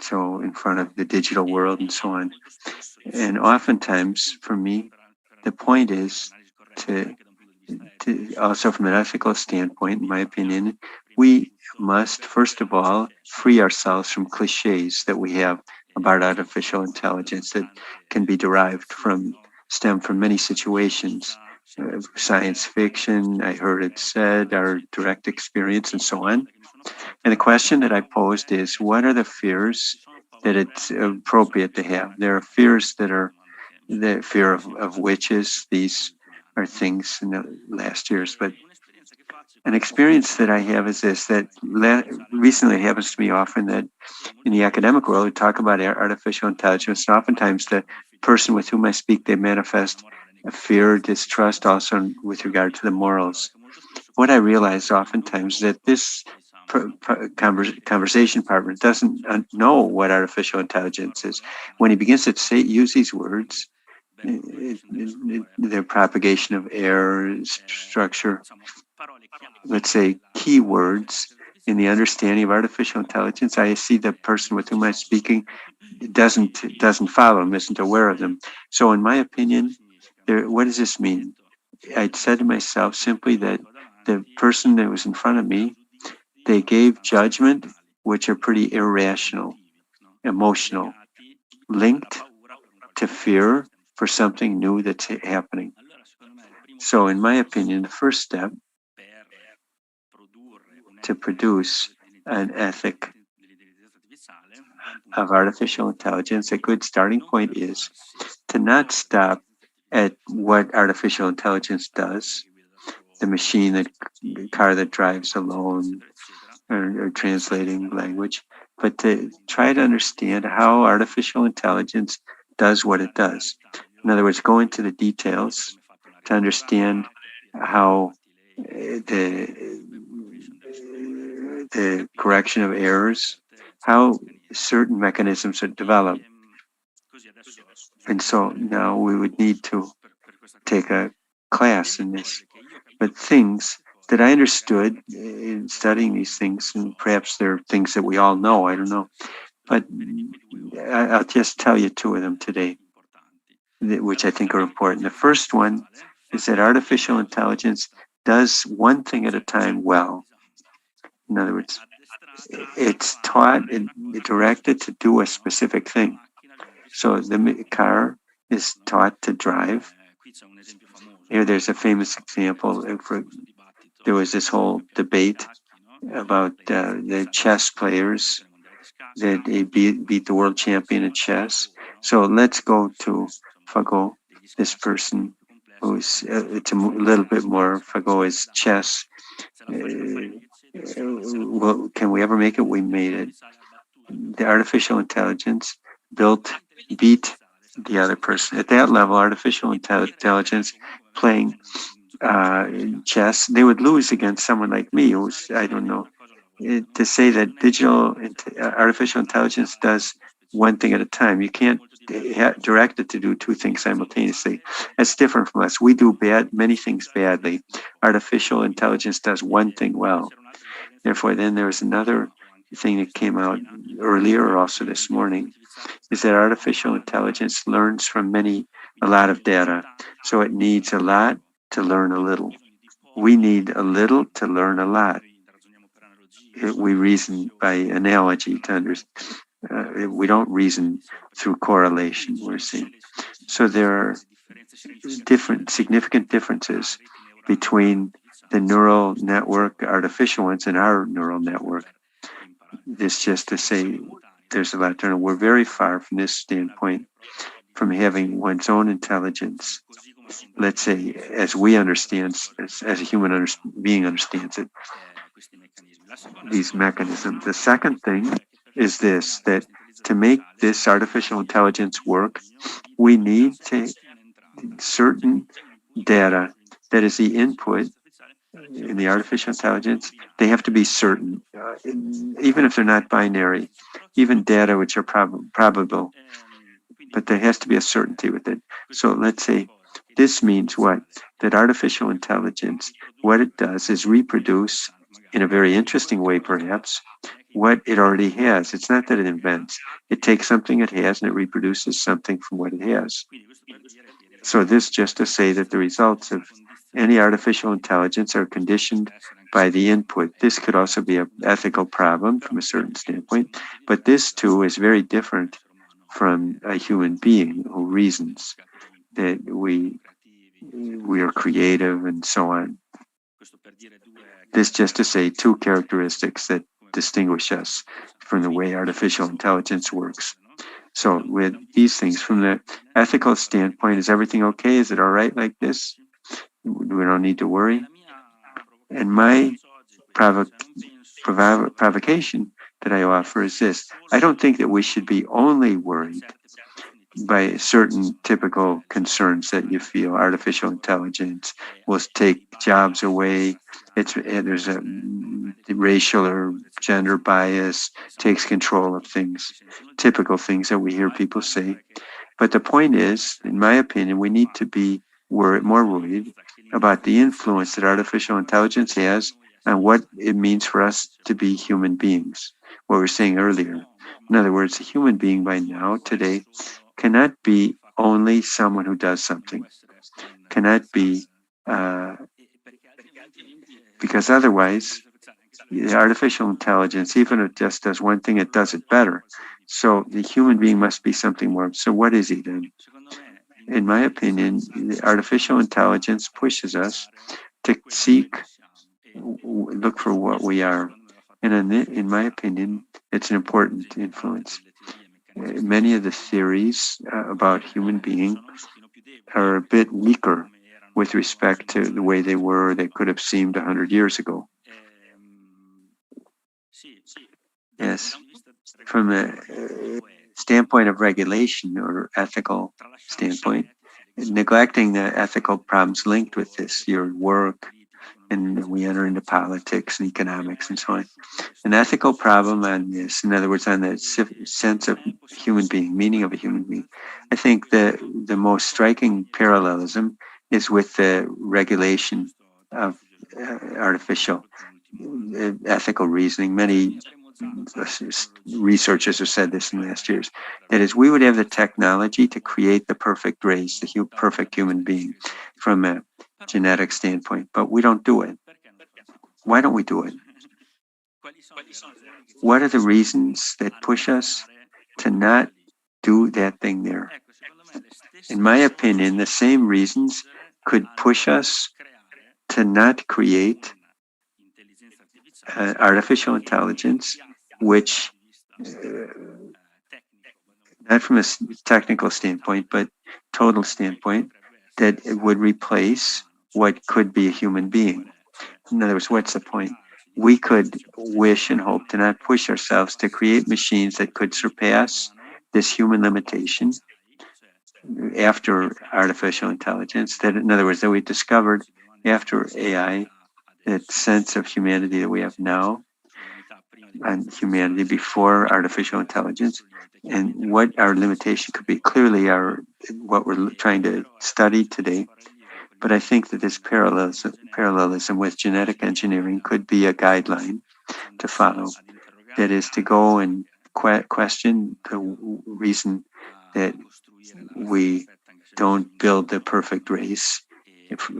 So in front of the digital world and so on. And oftentimes, for me, the point is to also from an ethical standpoint, in my opinion, we must, first of all, free ourselves from cliches that we have about artificial intelligence that can be stem from many situations, science fiction, I heard it said, our direct experience, and so on. And the question that I posed is, what are the fears that it's appropriate to have? There are fears that are the fear of witches. These are things in the last years, but an experience that I have is this, that recently it happens to me often that in the academic world, we talk about artificial intelligence, and oftentimes the person with whom I speak, they manifest a fear, distrust also with regard to the morals. What I realize oftentimes is that this conversation partner doesn't know what artificial intelligence is. When he begins to use these words, the propagation of error, structure, let's say keywords in the understanding of artificial intelligence, I see the person with whom I'm speaking doesn't follow them, isn't aware of them. So in my opinion, what does this mean? I said to myself simply that the person that was in front of me, they gave judgment which are pretty irrational, emotional, linked to fear for something new that's happening. So in my opinion, the first step to produce an ethic of artificial intelligence, a good starting point is to not stop at what artificial intelligence does, the machine, the car that drives alone, or translating language, but to try to understand how artificial intelligence does what it does. In other words, go into the details to understand how the correction of errors, how certain mechanisms are developed. And so now we would need to take a class in this. But things that I understood in studying these things, and perhaps they're things that we all know, I don't know. But I'll just tell you two of them today, which I think are important. The first one is that artificial intelligence does one thing at a time well. In other words, it's taught and directed to do a specific thing. So the car is taught to drive. Here, there's a famous example. There was this whole debate about the chess players that they beat the world champion in chess. So let's go to Fagot, this person who's it's a little bit more. Fagot is chess. Well, can we ever make it? We made it. The artificial intelligence beat the other person. At that level, artificial intelligence playing chess, they would lose against someone like me, who's, I don't know. To say that artificial intelligence does one thing at a time, you can't direct it to do two things simultaneously. That's different from us. We do many things badly. Artificial intelligence does one thing well. Therefore, then there's another thing that came out earlier or also this morning, is that artificial intelligence learns from a lot of data. So it needs a lot to learn a little. We need a little to learn a lot. We reason by analogy to understand. We don't reason through correlation, we're seeing. So there are significant differences between the neural network, artificial ones, and our neural network. This just to say there's a lot to learn. We're very far from this standpoint from having one's own intelligence, let's say, as we understand, as a human being understands it, these mechanisms. The second thing is this, that to make this artificial intelligence work, we need certain data that is the input in the artificial intelligence. They have to be certain, even if they're not binary, even data which are probable, but there has to be a certainty with it. So let's say this means what? That artificial intelligence, what it does is reproduce in a very interesting way, perhaps, what it already has. It's not that it invents. It takes something it has and it reproduces something from what it has. So this just to say that the results of any artificial intelligence are conditioned by the input. This could also be an ethical problem from a certain standpoint, but this too is very different from a human being who reasons, that we are creative and so on. This just to say two characteristics that distinguish us from the way artificial intelligence works. So with these things, from the ethical standpoint, is everything okay? Is it all right like this? We don't need to worry. And my provocation that I offer is this. I don't think that we should be only worried by certain typical concerns that you feel. Artificial intelligence will take jobs away. There's a racial or gender bias, takes control of things, typical things that we hear people say. But the point is, in my opinion, we need to be more worried about the influence that artificial intelligence has on what it means for us to be human beings, what we were saying earlier. In other words, a human being by now, today, cannot be only someone who does something, cannot be, because otherwise, the artificial intelligence, even if it just does one thing, it does it better. So the human being must be something more. So what is he then? In my opinion, the artificial intelligence pushes us to look for what we are. And in my opinion, it's an important influence. Many of the theories about human being are a bit weaker with respect to the way they could have seemed 100 years ago. Yes, from a standpoint of regulation or ethical standpoint, neglecting the ethical problems linked with this, your work, and we enter into politics and economics and so on. An ethical problem on this, in other words, on the sense of human being, meaning of a human being. I think the most striking parallelism is with the regulation of artificial ethical reasoning. Many researchers have said this in the last years. That is, we would have the technology to create the perfect race, the perfect human being from a genetic standpoint, but we don't do it. Why don't we do it? What are the reasons that push us to not do that thing there? In my opinion, the same reasons could push us to not create artificial intelligence, which, not from a technical standpoint, but total standpoint, that it would replace what could be a human being. In other words, what's the point? We could wish and hope to not push ourselves to create machines that could surpass this human limitation after artificial intelligence, that, in other words, that we discovered after AI, that sense of humanity that we have now and humanity before artificial intelligence, and what our limitation could be. Clearly, what we're trying to study today. But I think that this parallelism with genetic engineering could be a guideline to follow. That is to go and question the reason that we don't build the perfect race,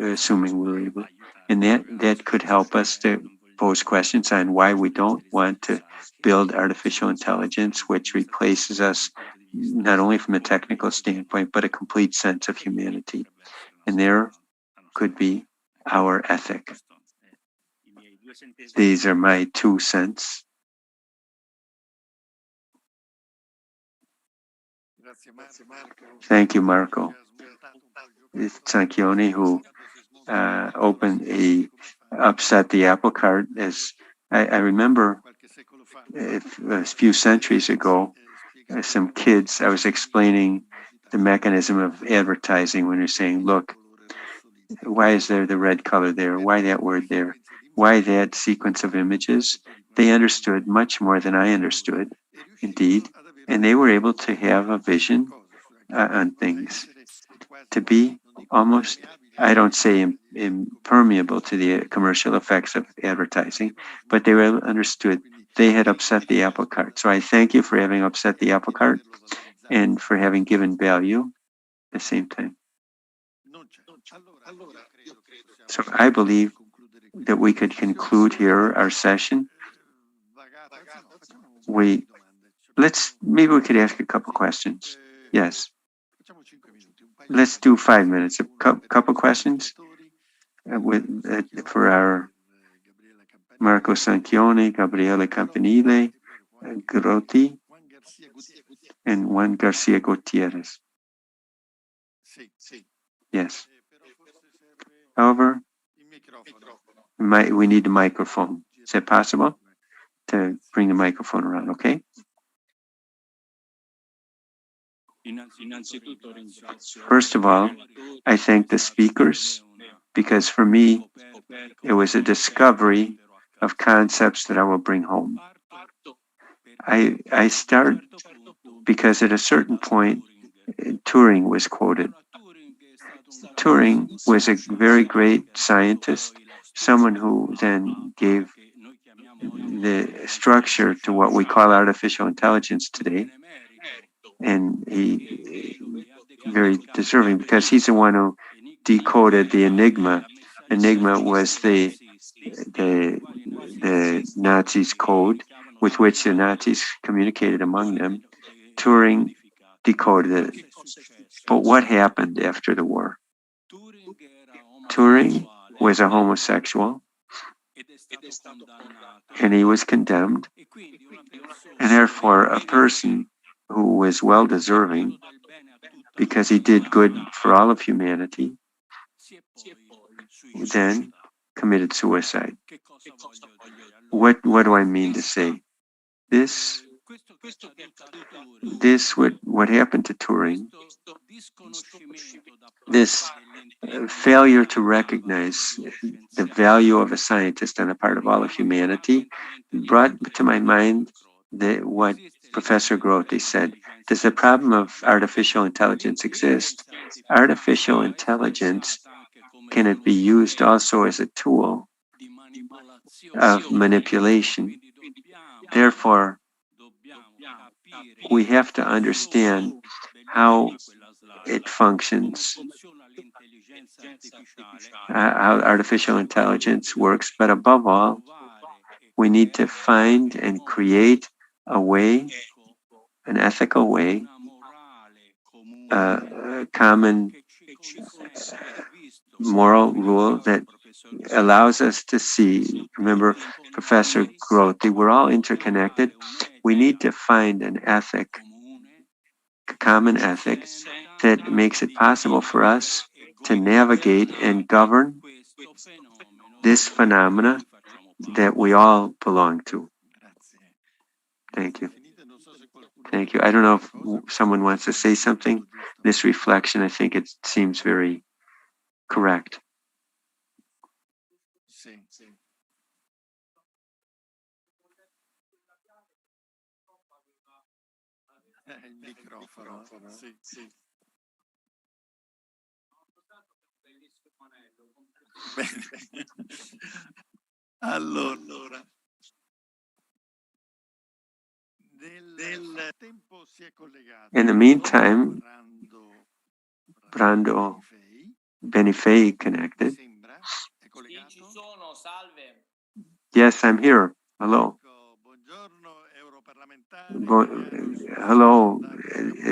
assuming we're able. And that could help us to pose questions on why we don't want to build artificial intelligence, which replaces us not only from a technical standpoint, but a complete sense of humanity. And there could be our ethic. These are my 2 cents. Thank you, Marco. It's Sanchioni who upset the apple cart. As I remember a few centuries ago, some kids, I was explaining the mechanism of advertising when you're saying, look, why is there the red color there? Why that word there? Why that sequence of images? They understood much more than I understood, indeed, and they were able to have a vision on things, to be almost, I don't say impermeable to the commercial effects of advertising, but they were understood. They had upset the apple cart. So I thank you for having upset the apple cart and for having given value at the same time. So I believe that we could conclude here our session. Maybe we could ask a couple questions. Yes. Let's do 5 minutes. A couple questions for our Marco Sanchioni, Gabriele Campanile, Grotti, and Juan Garcia Gutierrez. Yes. However, we need a microphone. Is that possible? To bring the microphone around, okay? First of all, I thank the speakers because for me, it was a discovery of concepts that I will bring home. I start because at a certain point, Turing was quoted. Turing was a very great scientist, someone who then gave the structure to what we call artificial intelligence today. And he very deserving because he's the one who decoded the Enigma. Enigma was the Nazis' code with which the Nazis communicated among them. Turing decoded it. But what happened after the war? Turing was a homosexual and he was condemned, and therefore a person who was well deserving because he did good for all of humanity then committed suicide. What do I mean to say? What happened to Turing, this failure to recognize the value of a scientist on the part of all of humanity, brought to my mind what Professor Grotti said. Does the problem of artificial intelligence exist? Artificial intelligence, can it be used also as a tool of manipulation? Therefore, we have to understand how it functions, how artificial intelligence works, but above all, we need to find and create a way, an ethical way, a common moral rule that allows us to see. Remember, Professor Grotti, we're all interconnected. We need to find an ethic, a common ethic that makes it possible for us to navigate and govern this phenomena that we all belong to. Thank you. Thank you. I don't know if someone wants to say something. This reflection, I think it seems very correct. Il microfono, sì. Bene. Allora, nel tempo si è collegato. In the meantime, Brando Benifei connected. Yes, I'm here. Hello. Hello,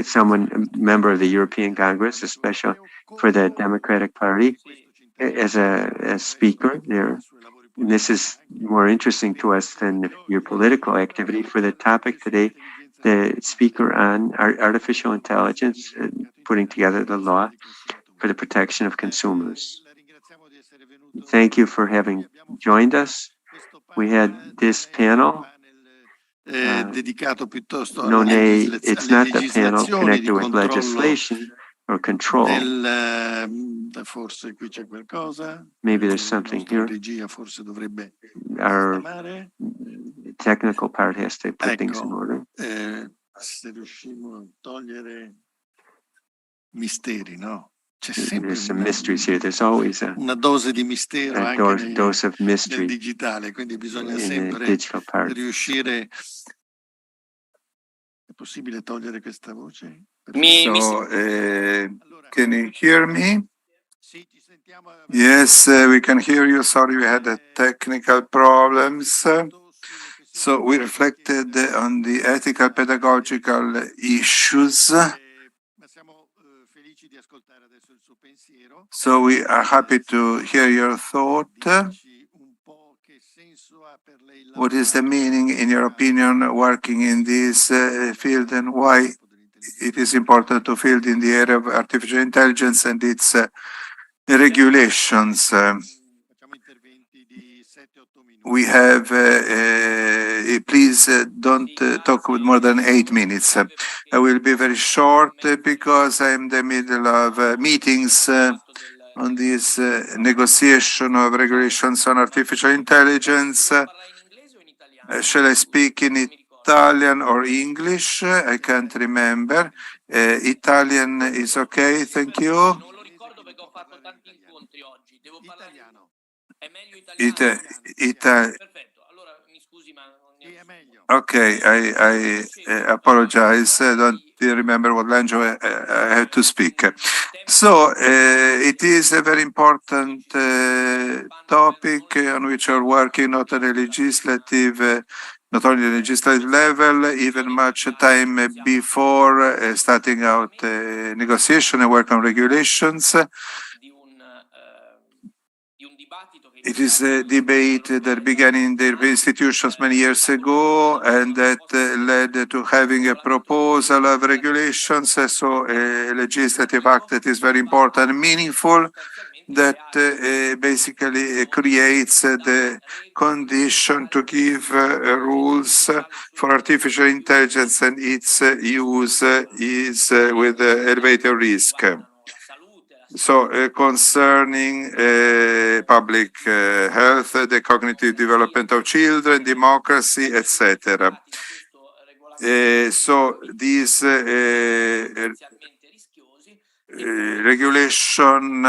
someone, a member of the European Congress, a special for the Democratic Party, as a speaker there. And this is more interesting to us than your political activity. For the topic today, the speaker on artificial intelligence, putting together the law for the protection of consumers. Thank you for having joined us. We had this panel. Dedicato piuttosto No, alle it's not the panel legislazioni di connected with controllo legislation or control. Forse qui c'è qualcosa. Maybe there's something La here. regia forse dovrebbe Our sistemare. technical part has to put things in order. Se riusciamo a togliere misteri, no? C'è sempre There's some mysteries here. There's always una dose di mistero a anche dose of nel mystery digitale, quindi bisogna in the sempre digital part. riuscire. È possibile togliere questa voce? So, can you hear me? Yes, we can hear you. Sorry, we had technical problems. So we reflected on the ethical pedagogical issues. So we are happy to hear your thought. What is the meaning, in your opinion, working in this field, and why it is important to field in the area of artificial intelligence and its regulations? We have, please don't talk with more than 8 minutes. I will be very short because I'm in the middle of meetings on this negotiation of regulations on artificial intelligence. Shall I speak in Italian or English? I can't remember. Italian is okay, thank you. Okay, I apologize. I don't remember what language I have to speak. So it is a very important topic on which we're working, not only legislative level, even much time before starting out negotiation and work on regulations. It is a debate that began in the institutions many years ago and that led to having a proposal of regulations, so a legislative act that is very important and meaningful, that basically creates the condition to give rules for artificial intelligence, and its use is with elevated risk. So concerning public health, the cognitive development of children, democracy, etc. So these regulation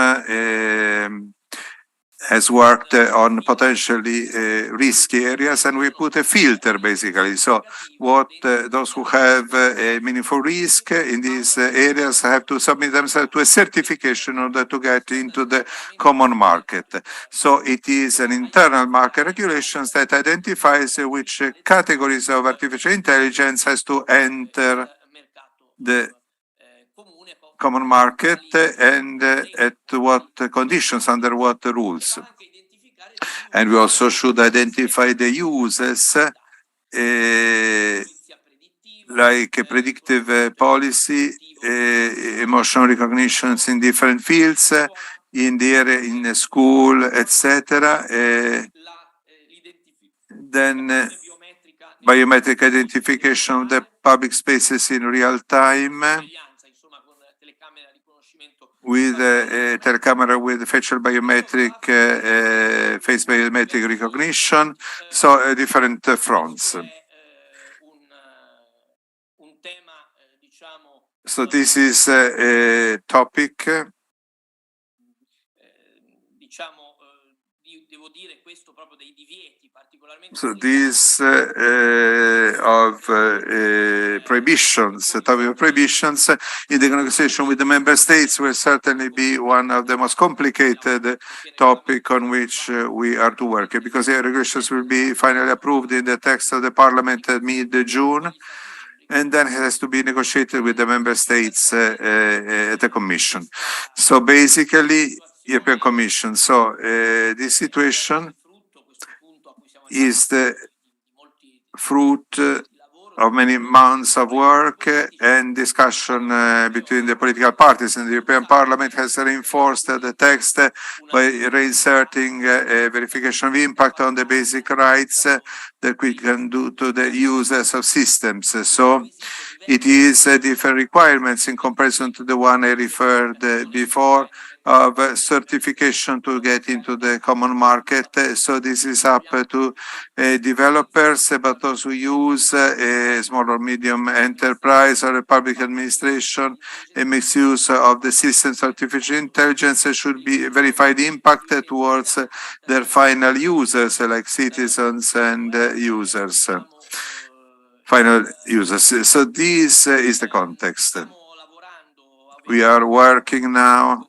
has worked on potentially risky areas, and we put a filter basically. So what those who have a meaningful risk in these areas have to submit themselves to a certification in order to get into the common market. So it is an internal market regulations that identifies which categories of artificial intelligence has to enter the common market and at what conditions, under what rules. And we also should identify the uses like a predictive policy, emotional recognitions in different fields, in the area, in the school, etc. Then biometric identification of the public spaces in real time, with a telecamera with facial biometric, face biometric recognition, so different fronts. So this is a topic. So this prohibitions, the topic of prohibitions in the negotiation with the member states will certainly be one of the most complicated topic on which we are to work, because the regulations will be finally approved in the text of the Parliament at mid-June, and then it has to be negotiated with the member states at the Commission. So basically, European Commission. So this situation is the fruit of many months of work and discussion between the political parties, and the European Parliament has reinforced the text by reinserting a verification of impact on the basic rights that we can do to the users of systems. So it is different requirements in comparison to the one I referred before of certification to get into the common market. So this is up to developers, but those who use a small or medium enterprise or a public administration and makes use of the systems of artificial intelligence should be verified impact towards their final users, like citizens and users, final users. So this is the context. We are working now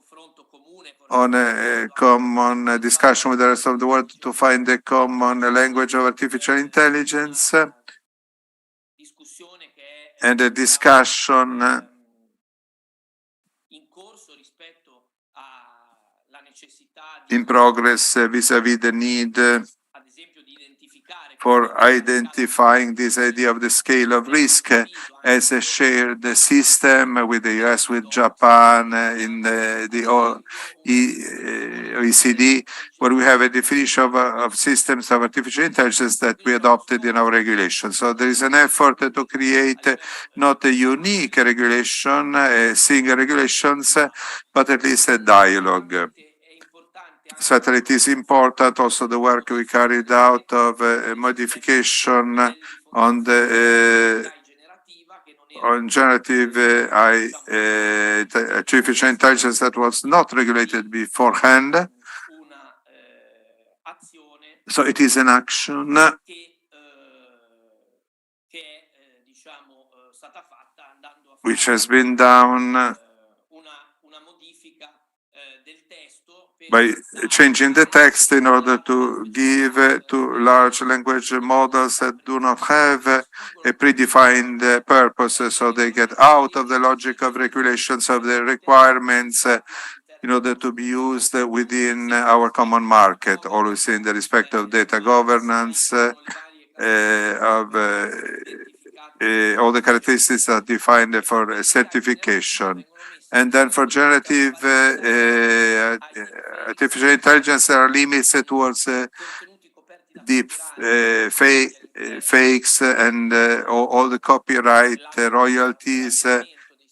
on a common discussion with the rest of the world to find a common language of artificial intelligence, and a discussion in progress vis-à-vis the need for identifying this idea of the scale of risk as a shared system with the US, with Japan, in the OECD, where we have a definition of systems of artificial intelligence that we adopted in our regulation. So there is an effort to create not a unique regulation, a single regulations, but at least a dialogue. Certainly it is important also the work we carried out of modification on the on generative artificial intelligence that was not regulated beforehand. So it is an action which has been done by changing the text in order to give to large language models that do not have a predefined purpose, so they get out of the logic of regulations of the requirements in order to be used within our common market, always in the respect of data governance, of all the characteristics that are defined for certification. And then for generative artificial intelligence, there are limits towards deep fakes and all the copyright royalties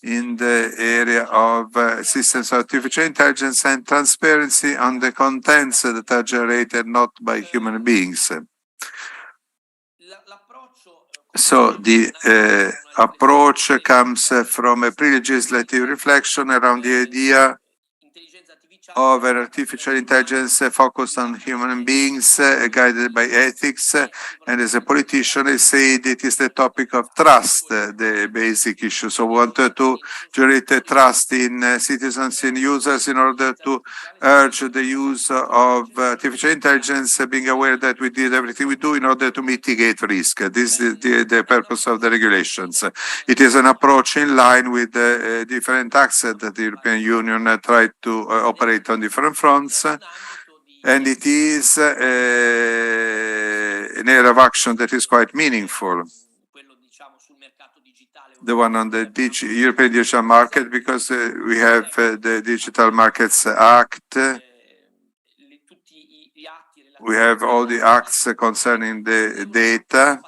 in the area of systems of artificial intelligence, and transparency on the contents that are generated not by human beings. So the approach comes from a pre-legislative reflection around the idea of an artificial intelligence focused on human beings, guided by ethics, and as a politician I say it is the topic of trust, the basic issue. So we wanted to generate a trust in citizens, in users, in order to urge the use of artificial intelligence, being aware that we did everything we do in order to mitigate risk. This is the purpose of the regulations. It is an approach in line with the different acts that the European Union tried to operate on different fronts, and it is an area of action that is quite meaningful, the one on the European digital market, because we have the Digital Markets Act, we have all the acts concerning the data.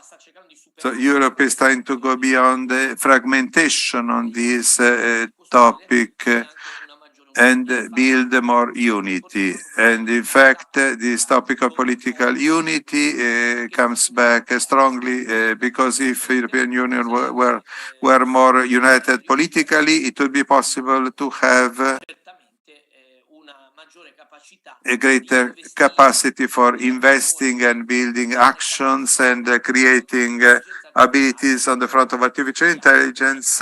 So Europe is trying to go beyond the fragmentation on this topic and build more unity. And in fact, this topic of political unity comes back strongly because if the European Union were more united politically, it would be possible to have a greater capacity for investing and building actions and creating abilities on the front of artificial intelligence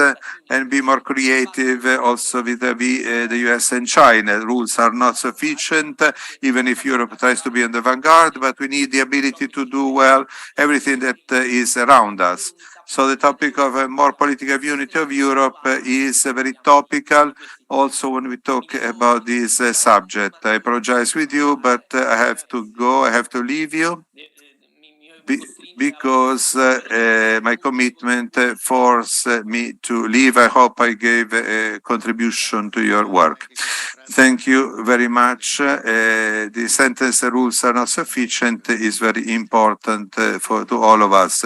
and be more creative also vis-a-vis the US and China. Rules are not sufficient, even if Europe tries to be on the vanguard, but we need the ability to do well everything that is around us. So the topic of a more political unity of Europe is very topical also when we talk about this subject. I apologize with you, but I have to go, I have to leave you because my commitment forced me to leave. I hope I gave a contribution to your work. Thank you very much. The sentence rules are not sufficient is very important to all of us.